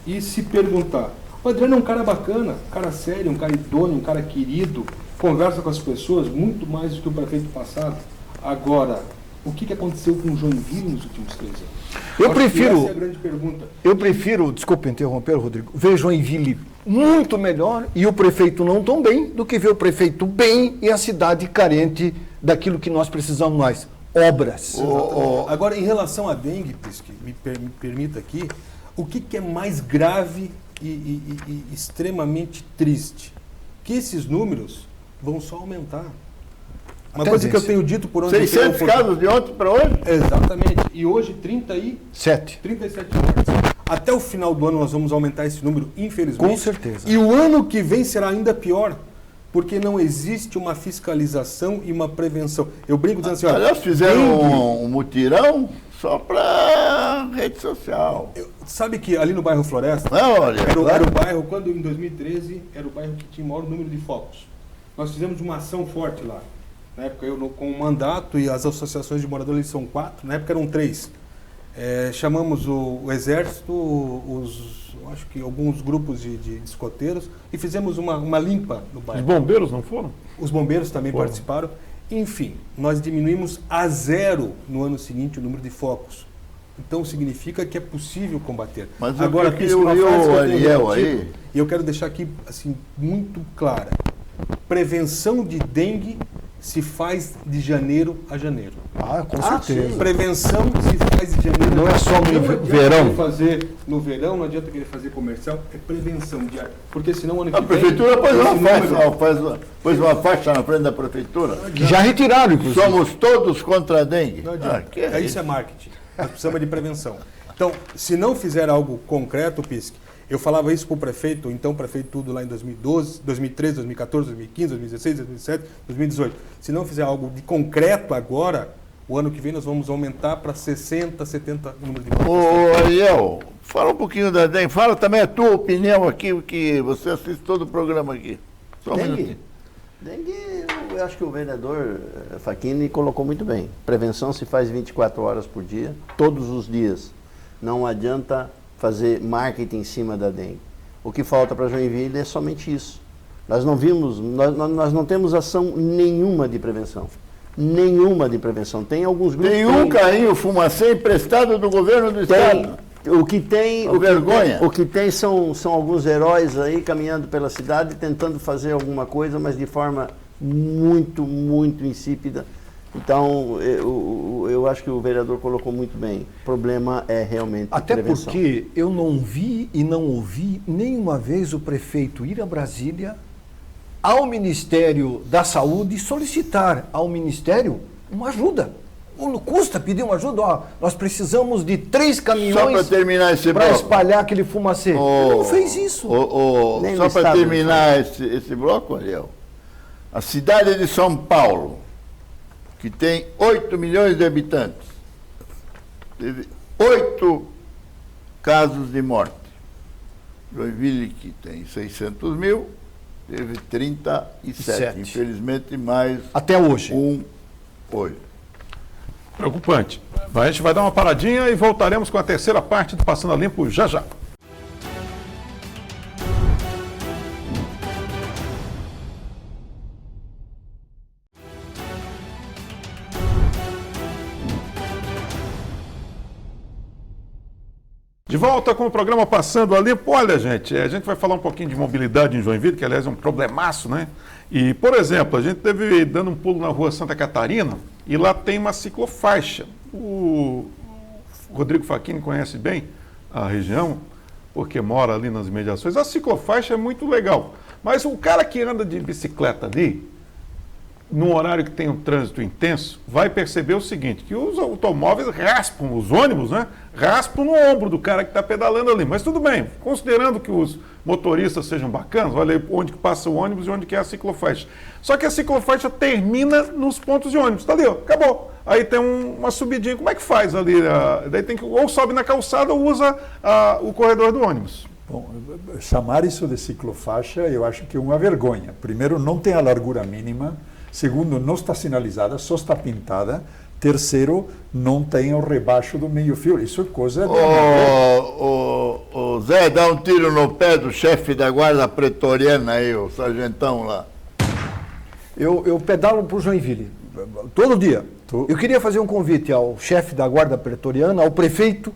e se perguntar. O Adriano é um cara bacana, um cara sério, um cara idôneo, um cara querido, conversa com as pessoas muito mais do que o prefeito passado. Agora, o que aconteceu com o Joinville nos últimos 3 anos? Essa é a grande pergunta. Eu prefiro, desculpe interromper, Rodrigo, ver Joinville muito melhor e o prefeito não tão bem do que ver o prefeito bem e a cidade carente daquilo que nós precisamos mais, obras. Agora, em relação à dengue, Pisque, me permita aqui, o que é mais grave e extremamente triste? Que esses números vão só aumentar. Uma coisa que eu tenho dito por onde... 600 casos de ontem para hoje? Exatamente. E hoje 37 mortes. Até o final do ano nós vamos aumentar esse número, infelizmente. Com certeza. E o ano que vem será ainda pior, porque não existe uma fiscalização e uma prevenção. Eu brinco dizendo assim, olha... Aliás, fizeram um mutirão só para rede social. Sabe que ali no bairro Floresta, era o bairro, quando em 2013, era o bairro que tinha o maior número de focos. Nós fizemos uma ação forte lá. Na época eu com o mandato e as associações de moradores são 4, na época eram 3. Chamamos o Exército, acho que alguns grupos de escoteiros e fizemos uma limpa no bairro. Os bombeiros não foram? Os bombeiros também participaram. Enfim, nós diminuímos a 0 no ano seguinte o número de focos. Então significa que é possível combater. Mas agora, que eu Ariel aí... E eu quero deixar aqui assim, muito clara. Prevenção de dengue se faz de janeiro a janeiro. Com certeza. Sim. Prevenção se faz de janeiro não a janeiro. É só no verão. Fazer no verão, não adianta querer fazer comercial, é prevenção diária. Porque senão ano que vem... A prefeitura pôs uma faixa na frente da prefeitura. Já retiraram, inclusive. Somos todos contra a dengue. Não adianta. Isso é marketing. Nós precisamos de prevenção. Então, se não fizer algo concreto, Pisque, eu falava isso para o prefeito, então prefeito tudo lá em 2012, 2013, 2014, 2015, 2016, 2017, 2018. Se não fizer algo de concreto agora, o ano que vem nós vamos aumentar para 60, 70 número de mortes. Ariel, fala um pouquinho da dengue. Fala também a tua opinião aqui, que você assiste todo o programa aqui. Só um minutinho. Dengue, eu acho que o vereador Facchini colocou muito bem. Prevenção se faz 24 horas por dia, todos os dias. Não adianta fazer marketing em cima da dengue. O que falta para Joinville é somente isso. Nós não vimos, nós não temos ação nenhuma de prevenção. Nenhuma de prevenção. Tem alguns grupos... Tem um carrinho fumacê emprestado do governo do estado. O que tem, vergonha. O que tem são alguns heróis aí caminhando pela cidade, tentando fazer alguma coisa, mas de forma muito, muito insípida. Então, eu acho que o vereador colocou muito bem. O problema é realmente até prevenção. Porque eu não vi e não ouvi nenhuma vez o prefeito ir a Brasília, ao Ministério da Saúde, solicitar ao Ministério uma ajuda. Não custa pedir uma ajuda. Ó, nós precisamos de 3 caminhões para espalhar aquele fumacê. Ele não fez isso. Só para terminar esse bloco, Ariel. A cidade de São Paulo, que tem 8 milhões de habitantes, teve 8 casos de morte. Joinville, que tem 600 mil, teve 37. Infelizmente, mais até hoje. Hoje. Preocupante. A gente vai dar uma paradinha e voltaremos com a terceira parte do Passando a Limpo já já. De volta com o programa Passando a Limpo. Olha, gente, a gente vai falar um pouquinho de mobilidade em Joinville, que aliás é um problemaço, né? E, por exemplo, a gente teve dando um pulo na rua Santa Catarina e lá tem uma ciclofaixa. O Rodrigo Facchini conhece bem a região, porque mora ali nas imediações. A ciclofaixa é muito legal, mas o cara que anda de bicicleta ali, num horário que tem um trânsito intenso, vai perceber o seguinte, que os automóveis raspam, os ônibus, né? Raspam no ombro do cara que está pedalando ali. Mas tudo bem, considerando que os motoristas sejam bacanas, olha aí onde que passa o ônibus e onde que é a ciclofaixa. Só que a ciclofaixa termina nos pontos de ônibus, tá ali, ó, acabou. Aí tem uma subidinha, como é que faz ali? Daí tem que ou sobe na calçada ou usa o corredor do ônibus. Bom, chamar isso de ciclofaixa eu acho que é uma vergonha. Primeiro, não tem a largura mínima. Segundo, não está sinalizada, só está pintada. Terceiro, não tem o rebaixo do meio-fio. Isso é coisa de... O Zé, dá um tiro no pé do chefe da guarda pretoriana aí, o sargentão lá. Eu pedalo para o Joinville, todo dia. Eu queria fazer um convite ao chefe da Guarda Pretoriana, ao prefeito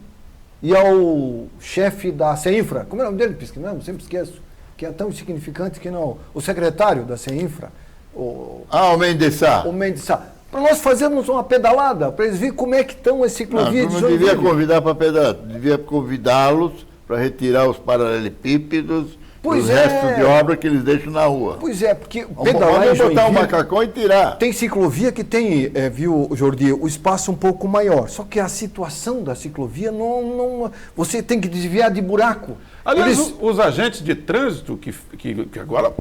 e ao chefe da CEINFRA. Como é o nome dele, Pisque? Não, sempre esqueço. Que é tão insignificante que não. O secretário da CEINFRA. O Mendes Sá. O Mendes Sá. Para nós fazermos uma pedalada, para eles verem como é que estão as ciclovias de Não Joinville. devia convidar para pedalar, devia convidá-los para retirar os paralelepípedos, Pois os é. restos de obra que eles deixam na rua. Pois é, porque pedalar em Vamos botar um Joinville, macacão e tirar. tem ciclovia que tem, viu, Jordi, o espaço um pouco maior. Só que a situação da ciclovia não você tem que desviar de buraco. Aliás, Eles- os agentes de trânsito que agora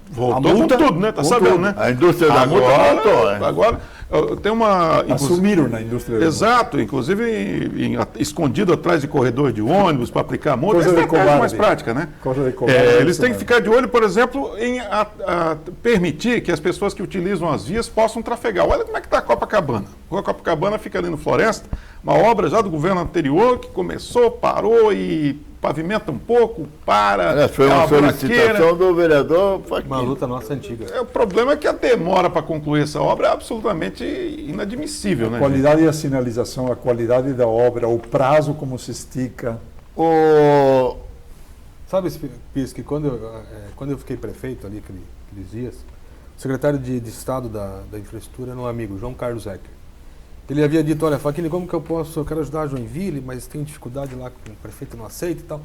voltou A multa, com tudo, né? Tá com sabendo, tudo. né? A indústria da multa voltou, né? Agora tem uma... Assumiram na indústria da Exato, inclusive escondido atrás de corredor de ônibus para aplicar multa. Coisa Essa é de a parte covarde. mais prática, né? Coisa de covarde, Eles isso têm que mesmo. ficar de olho, por exemplo, em permitir que as pessoas que utilizam as vias possam trafegar. Olha como é que está a Copacabana. A Copacabana fica ali no Floresta, uma obra já do governo anterior que começou, parou e pavimenta um pouco, para. Aliás, foi é uma buraqueira. solicitação do vereador Uma Fachin. luta nossa antiga. O problema é que a demora para concluir essa obra é absolutamente inadmissível, né? A qualidade da sinalização, a qualidade da obra, o prazo como se estica. O... Sabe, Pis, que quando eu fiquei prefeito ali, aqueles dias, o secretário de Estado da Infraestrutura era um amigo, João Carlos Ecker. Ele havia dito, olha, Fachin, como que eu quero ajudar a Joinville, mas tenho dificuldade lá com o prefeito, não aceita e tal.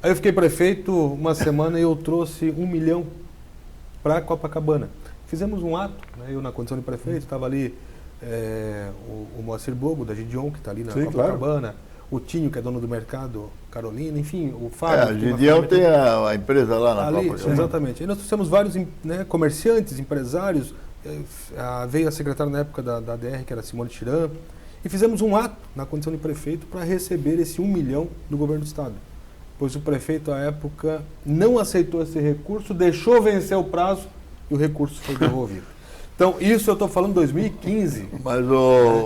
Aí eu fiquei prefeito uma semana e eu trouxe 1 milhão para Copacabana. Fizemos um ato, né, eu na condição de prefeito, estava ali o Moacir Bogo, da Gideon, que está ali na Sim, Copacabana, o Tinho, que é dono do mercado, Carolina, enfim, o É, Fábio. a que tem uma Gideão ferramenta- tem a empresa lá na ali, Copacabana. exatamente. Aí nós trouxemos vários comerciantes, empresários, veio a secretária na época da ADR, que era Simone Tiran, e fizemos um ato na condição de prefeito para receber esse 1 milhão do governo do estado. Pois o prefeito, à época, não aceitou esse recurso, deixou vencer o prazo e o recurso foi devolvido. Então, isso eu estou falando em 2015. Mas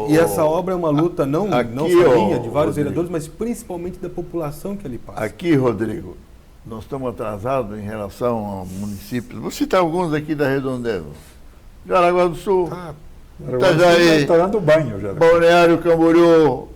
E essa obra é uma luta não aqui, só minha, de vários Rodrigo. vereadores, mas principalmente da população que ali passa. Aqui, Rodrigo, nós estamos atrasados em relação aos municípios. Vou citar alguns aqui da Redondeza. Jaraguá do Sul, Ah, Itajaí, Está dando banho já. Balneário Camboriú,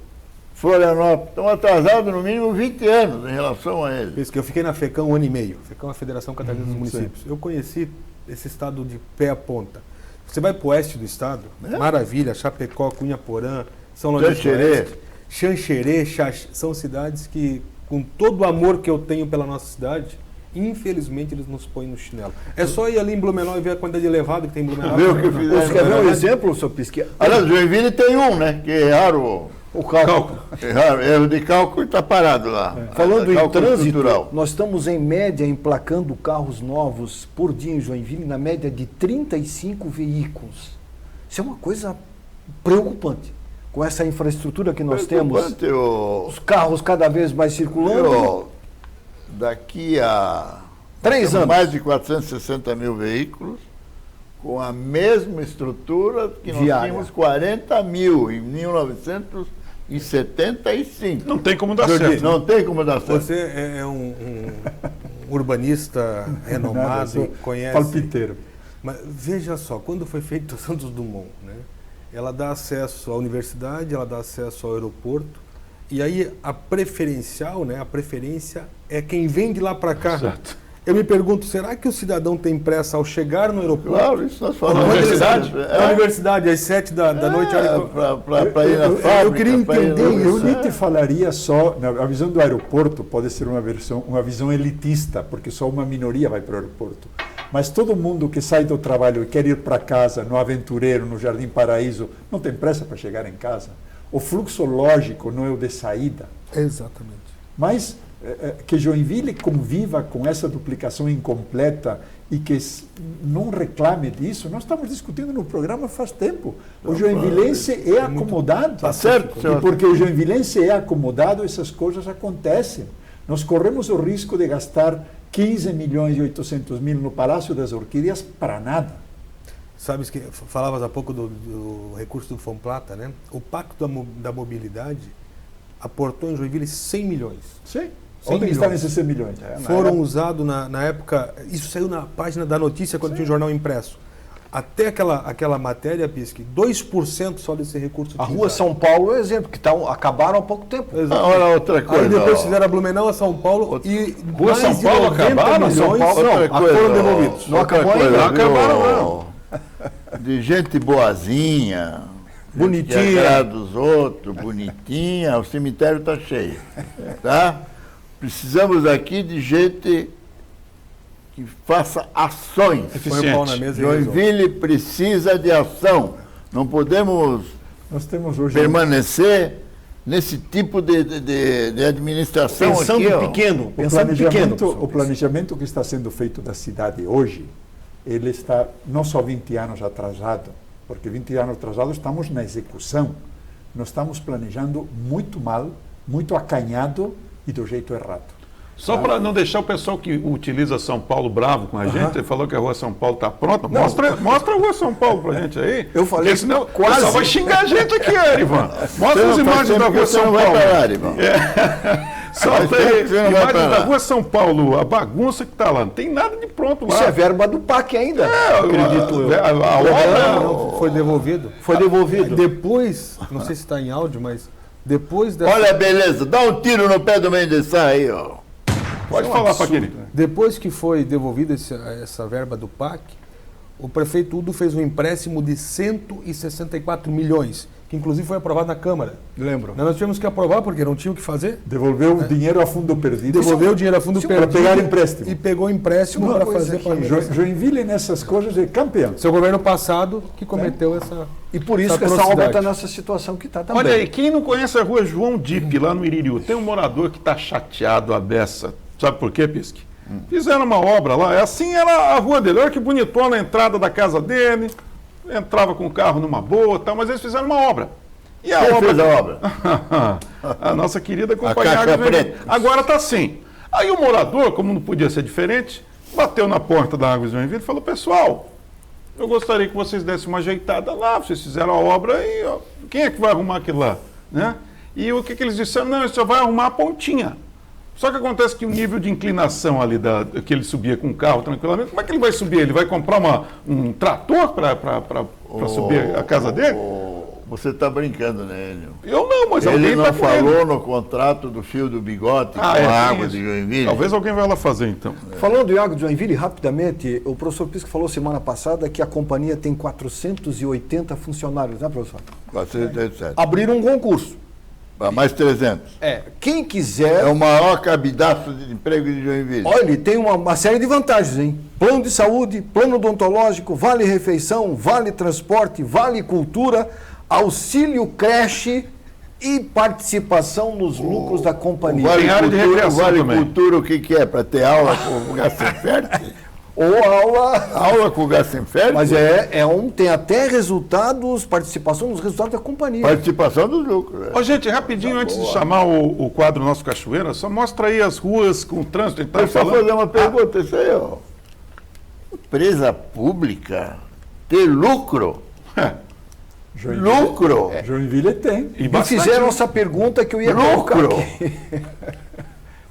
Florianópolis. Estão atrasados no mínimo 20 anos em relação a eles. Isso que eu fiquei na FECAM 1 ano e meio. FECAM é a Federação Catarinense dos Municípios. Eu conheci esse estado de pé a ponta. Você vai para o oeste do estado, Maravilha, Chapecó, Cunhaporã, São Lourenço do Xanxerê. Oeste, Xanxerê, são cidades que, com todo o amor que eu tenho pela nossa cidade, infelizmente eles nos põem no chinelo. É só ir ali em Blumenau e ver a quantidade de elevado que tem em Blumenau. Vê o que fizeram. Você quer ver um exemplo, seu Pisque? Aliás, Joinville tem um, né? Que erraram O cálculo. erro de cálculo e está parado lá. Falando em Cálculo trânsito, estrutural. nós estamos em média emplacando carros novos por dia em Joinville, na média de 35 veículos. Isso é uma coisa preocupante. Com essa infraestrutura que nós temos, Preocupante, ô, os carros cada vez mais circulando. ô, daqui a 3 temos anos. mais de 460 mil veículos, com a mesma estrutura que nós Viária. tínhamos 40 mil em 1975. Não tem como dar Jordi, certo. não tem como dar certo. Você é um urbanista Nada, renomado, sou conhece. palpiteiro. Mas veja só, quando foi feito o Santos Dumont, né, ela dá acesso à universidade, ela dá acesso ao aeroporto, e aí a preferencial, né, a preferência é quem vem de lá para cá. Exato. Eu me pergunto, será que o cidadão tem pressa ao chegar no aeroporto? Claro, isso nós Na falamos. universidade? É. Na universidade, às 7 da noite. Para ir na fábrica. eu queria pra ir entender no- Eu nem te falaria só, a visão do aeroporto pode ser uma visão elitista, porque só uma minoria vai para o aeroporto. Mas todo mundo que sai do trabalho e quer ir para casa, no Aventureiro, no Jardim Paraíso, não tem pressa para chegar em casa. O fluxo lógico não é o de saída. Exatamente. Mas que Joinville conviva com essa duplicação incompleta e que não reclame disso, nós estamos discutindo no programa faz tempo. O joinvilense é acomodado. Tá certo, E senhor. porque o joinvilense é acomodado, essas coisas acontecem. Nós corremos o risco de gastar 15 milhões e 800 mil no Palácio das Orquídeas para nada. Sabes que falavas há pouco do recurso do Fomplata, né? O Pacto da Mobilidade aportou em Joinville 100 milhões. Sim. 100 Onde estão milhões. esses 100 milhões? Foram usados na época, isso saiu na página da notícia quando tinha o jornal impresso. até aquela matéria, Pisque, 2% só desse recurso. A tinha. Rua São Paulo é um exemplo, que acabaram há pouco tempo. Exato. Olha outra coisa. Aí depois ó. fizeram a Blumenau, a São Paulo e Rua mais São de Paulo 90 acabaram? milhões São Paulo, Outra coisa, foram ó, devolvidos. Não outra acabou coisa, ainda? Não acabaram, viu? não. De gente boazinha, Bonitinha. gente que agrada os outros, bonitinha, o cemitério está cheio. Tá? Precisamos aqui de gente que faça ações. Põe o pau na mesa e resolve. Joinville precisa de ação. Não podemos Nós temos hoje permanecer nesse tipo de administração Pensando aqui, ó. pequeno, o pensando pequeno. planejamento, professor. o planejamento que está sendo feito da cidade hoje, ele está não só 20 anos atrasado, porque 20 anos atrasado estamos na execução. Nós estamos planejando muito mal, muito acanhado e do jeito errado. Só para não deixar o pessoal que utiliza São Paulo bravo com a gente, ele falou que a Rua São Paulo está pronta. Mostra a Rua São Paulo pra gente aí. Eu falei Porque senão quase. o pessoal vai xingar a gente aqui, Erivan. Mostra as Você não faz imagens da tempo que Rua você São não vai Paulo. pra lá, irmão. Solta Faz tempo aí que você não vai pra imagens lá. da Rua São Paulo, a bagunça que está lá. Não tem nada de pronto lá. Isso é verba do PAC ainda, acredito eu. A obra... Não, foi devolvido. Foi devolvido. Depois, não sei se está em áudio, mas depois dessa... Olha a beleza, dá um tiro no pé do Mendes Sá aí, ó. Pode falar, Paquini. Depois que foi devolvida essa verba do PAC, o prefeito Udo fez um empréstimo de 164 milhões, que inclusive foi aprovado na Câmara. Lembro. Nós tivemos que aprovar porque não tinha o que fazer. Devolveu o dinheiro a fundo perdido. Devolveu o dinheiro a fundo para perdido pegar empréstimo. e pegou empréstimo Uma para coisa fazer que planejamento. Joinville nessas coisas é campeão. Seu governo passado que cometeu essa... E por isso essa que essa obra atrocidade. está nessa situação que está também. Olha aí, quem não conhece a Rua João Dipe, lá no Iririú, tem um morador que está chateado a beça. Sabe por quê, Pisque? Fizeram uma obra lá, assim era a rua dele. Olha que bonitona a entrada da casa dele, entrava com o carro numa boa, tal, mas eles fizeram uma obra. E a Quem obra... fez a obra? A nossa querida companhia Caixa Águas do Joinville. Preta. Agora está assim. Aí o morador, como não podia ser diferente, bateu na porta da Águas do Joinville e falou: pessoal, eu gostaria que vocês dessem uma ajeitada lá, vocês fizeram a obra e ó, quem é que vai arrumar aquilo lá? Né? E o que eles disseram? Não, ele só vai arrumar a pontinha. Só que acontece que o nível de inclinação ali que ele subia com o carro tranquilamente, como é que ele vai subir? Ele vai comprar um trator para subir a casa dele? Você está brincando, né, Enio? Eu não, mas Ele alguém não está falou no contrato do fio do bigode com a tem água isso. de Joinville? Talvez alguém vai lá fazer então. Falando em Água de Joinville, rapidamente, o professor Pisco falou semana passada que a companhia tem 480 funcionários, né, professor? 487. Abriram um concurso. Para mais 300. Quem quiser... É o maior cabidaço de emprego de Joinville. Olha, ele tem uma série de vantagens, hein? Plano de saúde, plano odontológico, vale refeição, vale transporte, vale cultura, auxílio creche e participação nos lucros da companhia. Vale Tem área de cultura, recreação vale também. cultura, o que é? Para ter aula com o Gassenfert? Ou aula... Aula com o Gassenfert? Mas tem até resultados, participação nos resultados da companhia. Participação dos lucros. Ô, gente, rapidinho, antes de chamar o quadro Nosso Cachoeira, só mostra aí as ruas com o trânsito. Então, Eu só fazer uma pergunta, isso aí, ó. Empresa pública ter lucro? Lucro? Joinville tem. E Me bastante. fizeram essa pergunta que eu ia colocar Lucro. aqui.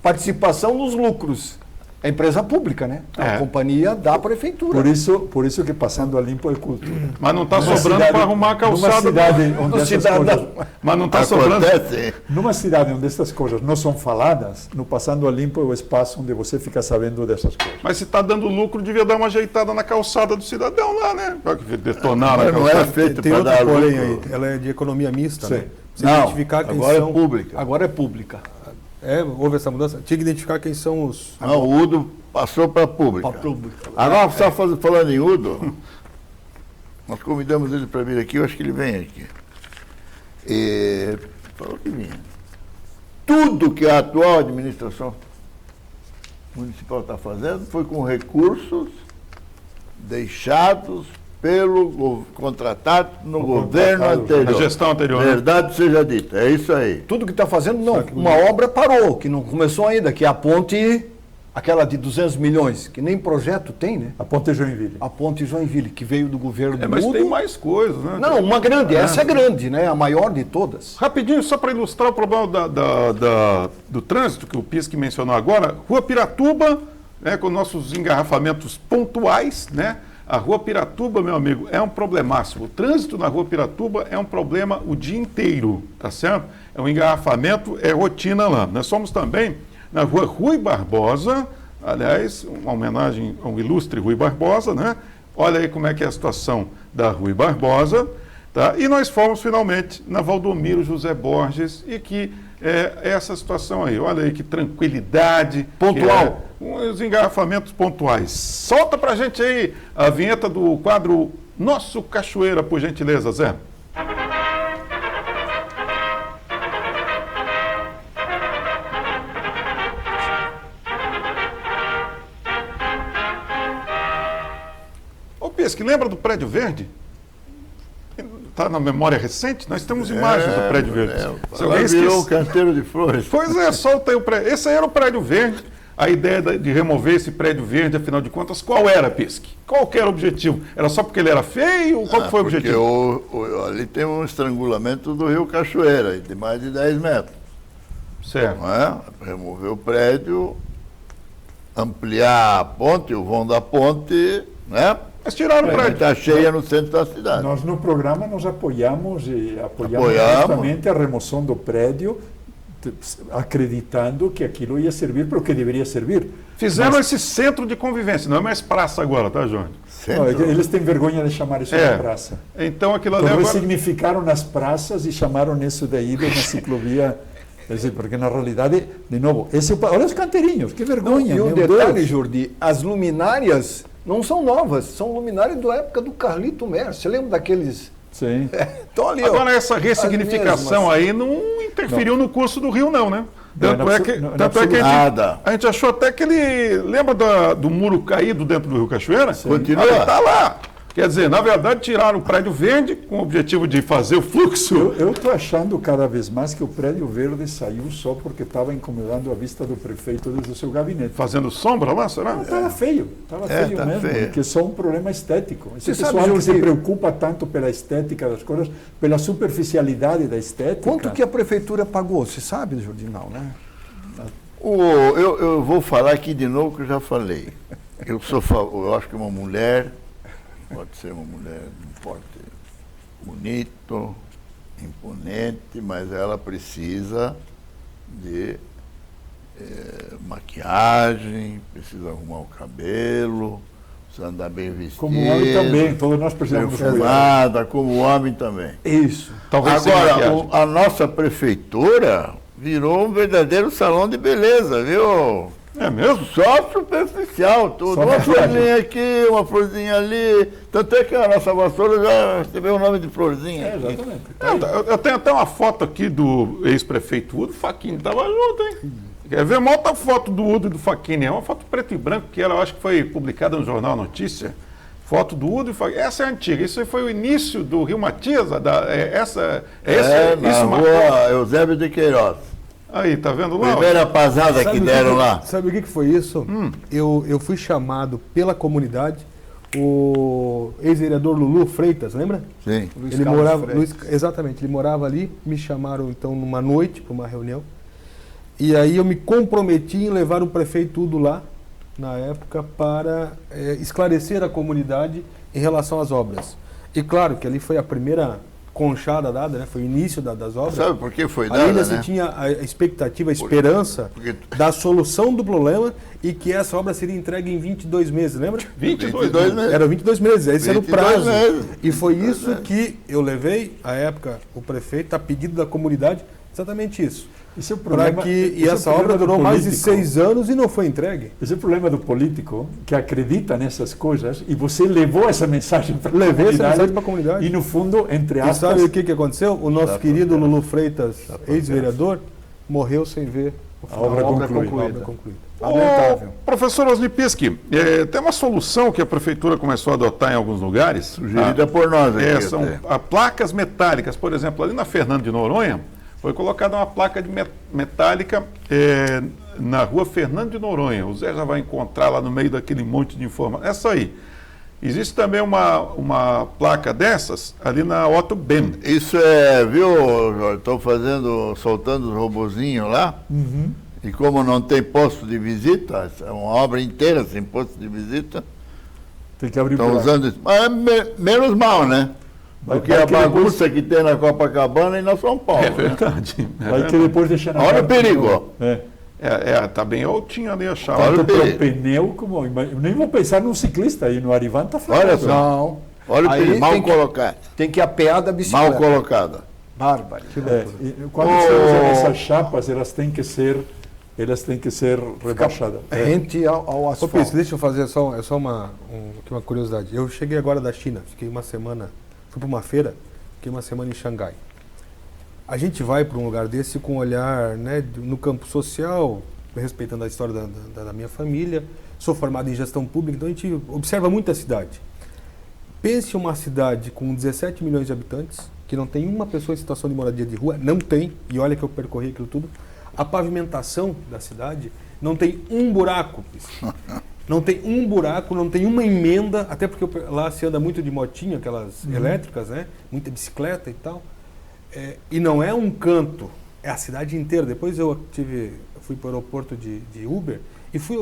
Participação nos lucros. É empresa pública, né? A companhia da prefeitura. Por isso que passando a limpo é cultura. Mas não está Numa sobrando cidade- para arrumar a calçada. Numa cidade onde do essas cidadão. coisas, Mas não está sobrando. Acontece. numa cidade onde essas coisas não são faladas, no passando a limpo é o espaço onde você fica sabendo dessas coisas. Mas se está dando lucro, devia dar uma ajeitada na calçada do cidadão lá, né? Para detonar na Mas não calçada. era feito Tem para outro dar porém aí. lucro. Ela é de economia mista, Sim. né? Você Não, identificar quem agora são... é pública. Agora é pública. Houve essa mudança? Tinha que identificar quem são os... Não, o Udo passou para pública. Para pública. Agora, só falando em Udo, nós convidamos ele para vir aqui, eu acho que ele vem aqui. E falou que vinha. Tudo que a atual administração municipal está fazendo foi com recursos deixados pelo contratado no governo contratado, anterior. na gestão anterior, né? Verdade seja dita, é isso aí. Tudo que está fazendo, não. Uma obra parou, que não começou ainda, que é a ponte, aquela de 200 milhões, que nem projeto tem, né? A Ponte Joinville. A ponte Joinville, que veio do governo do Mas Udo. tem mais coisas, né? Não, uma grande, essa é grande, né? A maior de todas. Rapidinho, só para ilustrar o problema do trânsito, que o Pisque mencionou agora, Rua Piratuba, né, com nossos engarrafamentos pontuais, né? A Rua Piratuba, meu amigo, é um problemaço. O trânsito na Rua Piratuba é um problema o dia inteiro, tá certo? É um engarrafamento, é rotina lá. Nós somos também na Rua Rui Barbosa, aliás, uma homenagem ao ilustre Rui Barbosa, né? Olha aí como é que é a situação da Rui Barbosa, tá? E nós fomos finalmente na Valdomiro José Borges e que é essa situação aí. Olha aí que tranquilidade. Pontual. Os engarrafamentos pontuais. Solta pra gente aí a vinheta do quadro Nosso Cachoeira, por gentileza, Zé. Ô Pisque, lembra do Prédio Verde? Está na memória recente? Nós temos imagens do Prédio Verde. Se alguém Virou um canteiro de flores. Pois é, solta aí o prédio. Esse aí era o Prédio Verde. A ideia de remover esse Prédio Verde, afinal de contas, qual era, Pisque? Qual que era o objetivo? Era só porque ele era feio? Qual que foi o objetivo? Ali tem um estrangulamento do rio Cachoeira, de mais de 10 metros. Certo. Não é? Remover o prédio, ampliar a ponte, o vão da ponte, né? Mas tiraram o prédio. Está cheia no centro da cidade. Nós no programa nós apoiamos Apoiamos. justamente a remoção do prédio, acreditando que aquilo ia servir para o que deveria servir. Fizeram esse centro de convivência, não é mais praça agora, tá, Jorge? Não, eles têm vergonha de chamar isso de praça. Então aquilo ali Então, agora... ressignificaram as praças e chamaram isso daí de uma ciclovia. Quer dizer, porque na realidade, de novo, olha os canteirinhos, que vergonha. E um meu detalhe, Deus. Jordi, as luminárias não são novas, são luminárias da época do Carlito Mer. Você lembra daqueles... Sim. Estão ali, Agora essa ressignificação aí não interferiu no curso do rio, não, né? Tanto é que nada. a gente achou até que ele... Lembra do muro caído dentro do rio Cachoeira? Continua. Está lá. Quer dizer, na verdade, tiraram o Prédio Verde com o objetivo de fazer o fluxo. Eu estou achando cada vez mais que o Prédio Verde saiu só porque estava incomodando a vista do prefeito desde o seu gabinete. Fazendo sombra lá, será? Não, estava feio. Estava feio tá mesmo. feio. Que é só um problema estético. Esse Você pessoal sabe, que se Jordi, preocupa tanto pela estética das coisas, pela superficialidade da estética. Quanto que a prefeitura pagou? Você sabe, Jordi, não, né? Eu vou falar aqui de novo que eu já falei. Eu acho que uma mulher pode ser uma mulher de um porte bonito, imponente, mas ela precisa de maquiagem, precisa arrumar o cabelo, precisa andar bem vestido. Como homem também, todos nós precisamos cuidar. Perfumada, como homem também. Isso. Talvez sem Agora, maquiagem. a nossa prefeitura virou um verdadeiro salão de beleza, viu? É mesmo? Só superficial, tudo. Só Uma maquiagem. florzinha aqui, uma florzinha ali. Tanto é que a nossa vassoura já recebeu o nome de florzinha. aqui. Exatamente. Eu tenho até uma foto aqui do ex-prefeito Udo, Facchini estava junto, hein? Quer ver? Mostra a foto do Udo e do Facchini. É uma foto preto e branco que ela, eu acho que foi publicada no Jornal Notícia. Foto do Udo e Facchini. Essa é antiga. Isso aí foi o início do Rio Matias. Na rua Eusébio de Queiroz. Aí, tá vendo lá? Primeira pasada que deram lá. Sabe o que foi isso? Eu fui chamado pela comunidade, o ex-vereador Lulu Freitas, lembra? Sim. Ele morava, exatamente, ele morava ali, me chamaram então numa noite para uma reunião. E aí eu me comprometi em levar o prefeito Udo lá, na época, para esclarecer a comunidade em relação às obras. E claro que ali foi a primeira conchada dada, né? Foi o início das obras. Sabe por que foi Ali dada, ainda né? se tinha a expectativa, a esperança da solução do problema e que essa obra seria entregue em 22 meses, lembra? 22 meses. Era 22 meses, esse era o 22 prazo. meses. E foi isso que eu levei, à época, o prefeito, a pedido da comunidade, exatamente isso. Esse é o Para problema, que esse é o essa problema obra do durou mais de político. 6 anos e não foi entregue. Esse é o problema do político que acredita nessas coisas e você levou essa mensagem para a Levei essa comunidade mensagem para a comunidade. e no fundo, entre E aspas, sabe o que aconteceu? O nosso querido Lulu Freitas, ex-vereador, morreu sem ver a obra concluída. a obra concluída. Lamentável. Professor Osni Pischi, tem uma solução que a prefeitura começou a adotar em alguns lugares. Sugerida por nós aqui. São até. placas metálicas. Por exemplo, ali na Fernando de Noronha, foi colocada uma placa de metálica na rua Fernando de Noronha. O Zé já vai encontrar lá no meio daquele monte de informação. Essa aí. Existe também uma placa dessas ali na Otto Ben. Isso viu, Jorge? Estou soltando os robozinhos lá. E como não tem posto de visita, é uma obra inteira sem posto de visita, Tem que abrir Estão buraco. usando isso. Mas menos mal, né? Porque vai a que depois- bagunça que tem na Copacabana e na São Paulo. É né? verdade. Vai que depois deixar na Olha o parte perigo, do- ó. Tá bem altinho ali a chave. Olha o Tanto para o perigo. pneu como. Eu nem vou pensar num ciclista aí, no Arivan está falando. Olha só. Não. Olha o Aí perigo. Mal tem que- colocado. Tem que apear da bicicleta. Mal colocada. Bárbaro. Quando você usa essas chapas, elas têm que ser rebaixadas. Rente ao Ô, asfalto. Pires, deixa eu fazer só uma curiosidade. Eu cheguei agora da China, fiquei uma semana, fui para uma feira, fiquei uma semana em Xangai. A gente vai para um lugar desse com um olhar, né, no campo social, respeitando a história da minha família. Sou formado em gestão pública, então a gente observa muito a cidade. Pense uma cidade com 17 milhões de habitantes, que não tem uma pessoa em situação de moradia de rua, não tem, e olha que eu percorri aquilo tudo. A pavimentação da cidade não tem um buraco. Não tem um buraco, não tem uma emenda, até porque lá se anda muito de motinha, aquelas elétricas, né? Muita bicicleta e tal. E não é um canto, é a cidade inteira. Depois eu fui para o aeroporto de Uber e fui,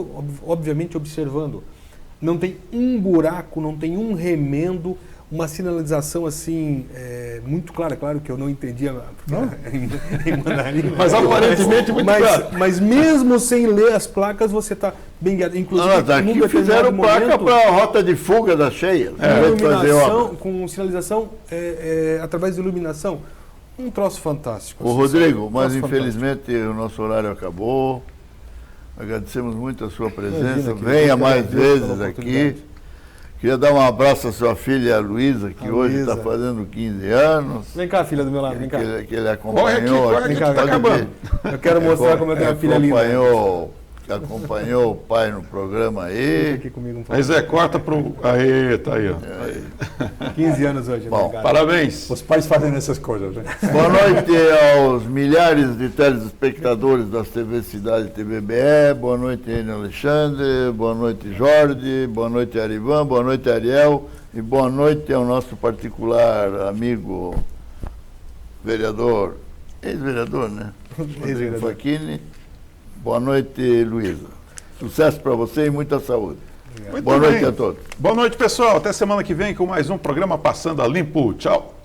obviamente, observando. Não tem um buraco, não tem um remendo, uma sinalização assim, muito clara. Claro que eu não entendia em mandarim. Mas aparentemente muito claro. Mas mesmo sem ler as placas, você está bem guiado. Inclusive, Não, daqui num determinado fizeram placa momento, para a rota de fuga da cheia. com sinalização através de iluminação. Um troço fantástico. Ô assim, Rodrigo, sabe? mas Troço infelizmente o nosso horário acabou. Agradecemos muito a sua presença. Imagina, querido. Venha Eu mais agradeço vezes pela aqui. oportunidade. Queria dar um abraço à sua filha Luísa, que A hoje está Luísa. fazendo 15 anos. Vem cá, filha do meu lado, vem cá. Que ele acompanhou. Corre aqui, Vem cá, tá vem cá. acabando. Eu quero mostrar como eu tenho uma filha linda. Acompanhou o pai no programa Vem aí. aqui comigo um pouco. Mas corta pro. Aê, tá aí, ó. 15 anos hoje. Bom, obrigado. Parabéns. Os pais fazem essas coisas, né? Boa noite aos milhares de telespectadores das TV Cidade e TVBE. Boa noite, Enio Alexandre. Boa noite, Jorge. Boa noite, Arivan. Boa noite, Ariel. E boa noite ao nosso particular amigo vereador, ex-vereador, né? Rodrigo Facchini. Boa noite, Luísa. Sucesso para você e muita saúde. Muito Boa noite bem. a todos. Boa noite, pessoal. Até semana que vem com mais um programa Passando a Limpo. Tchau.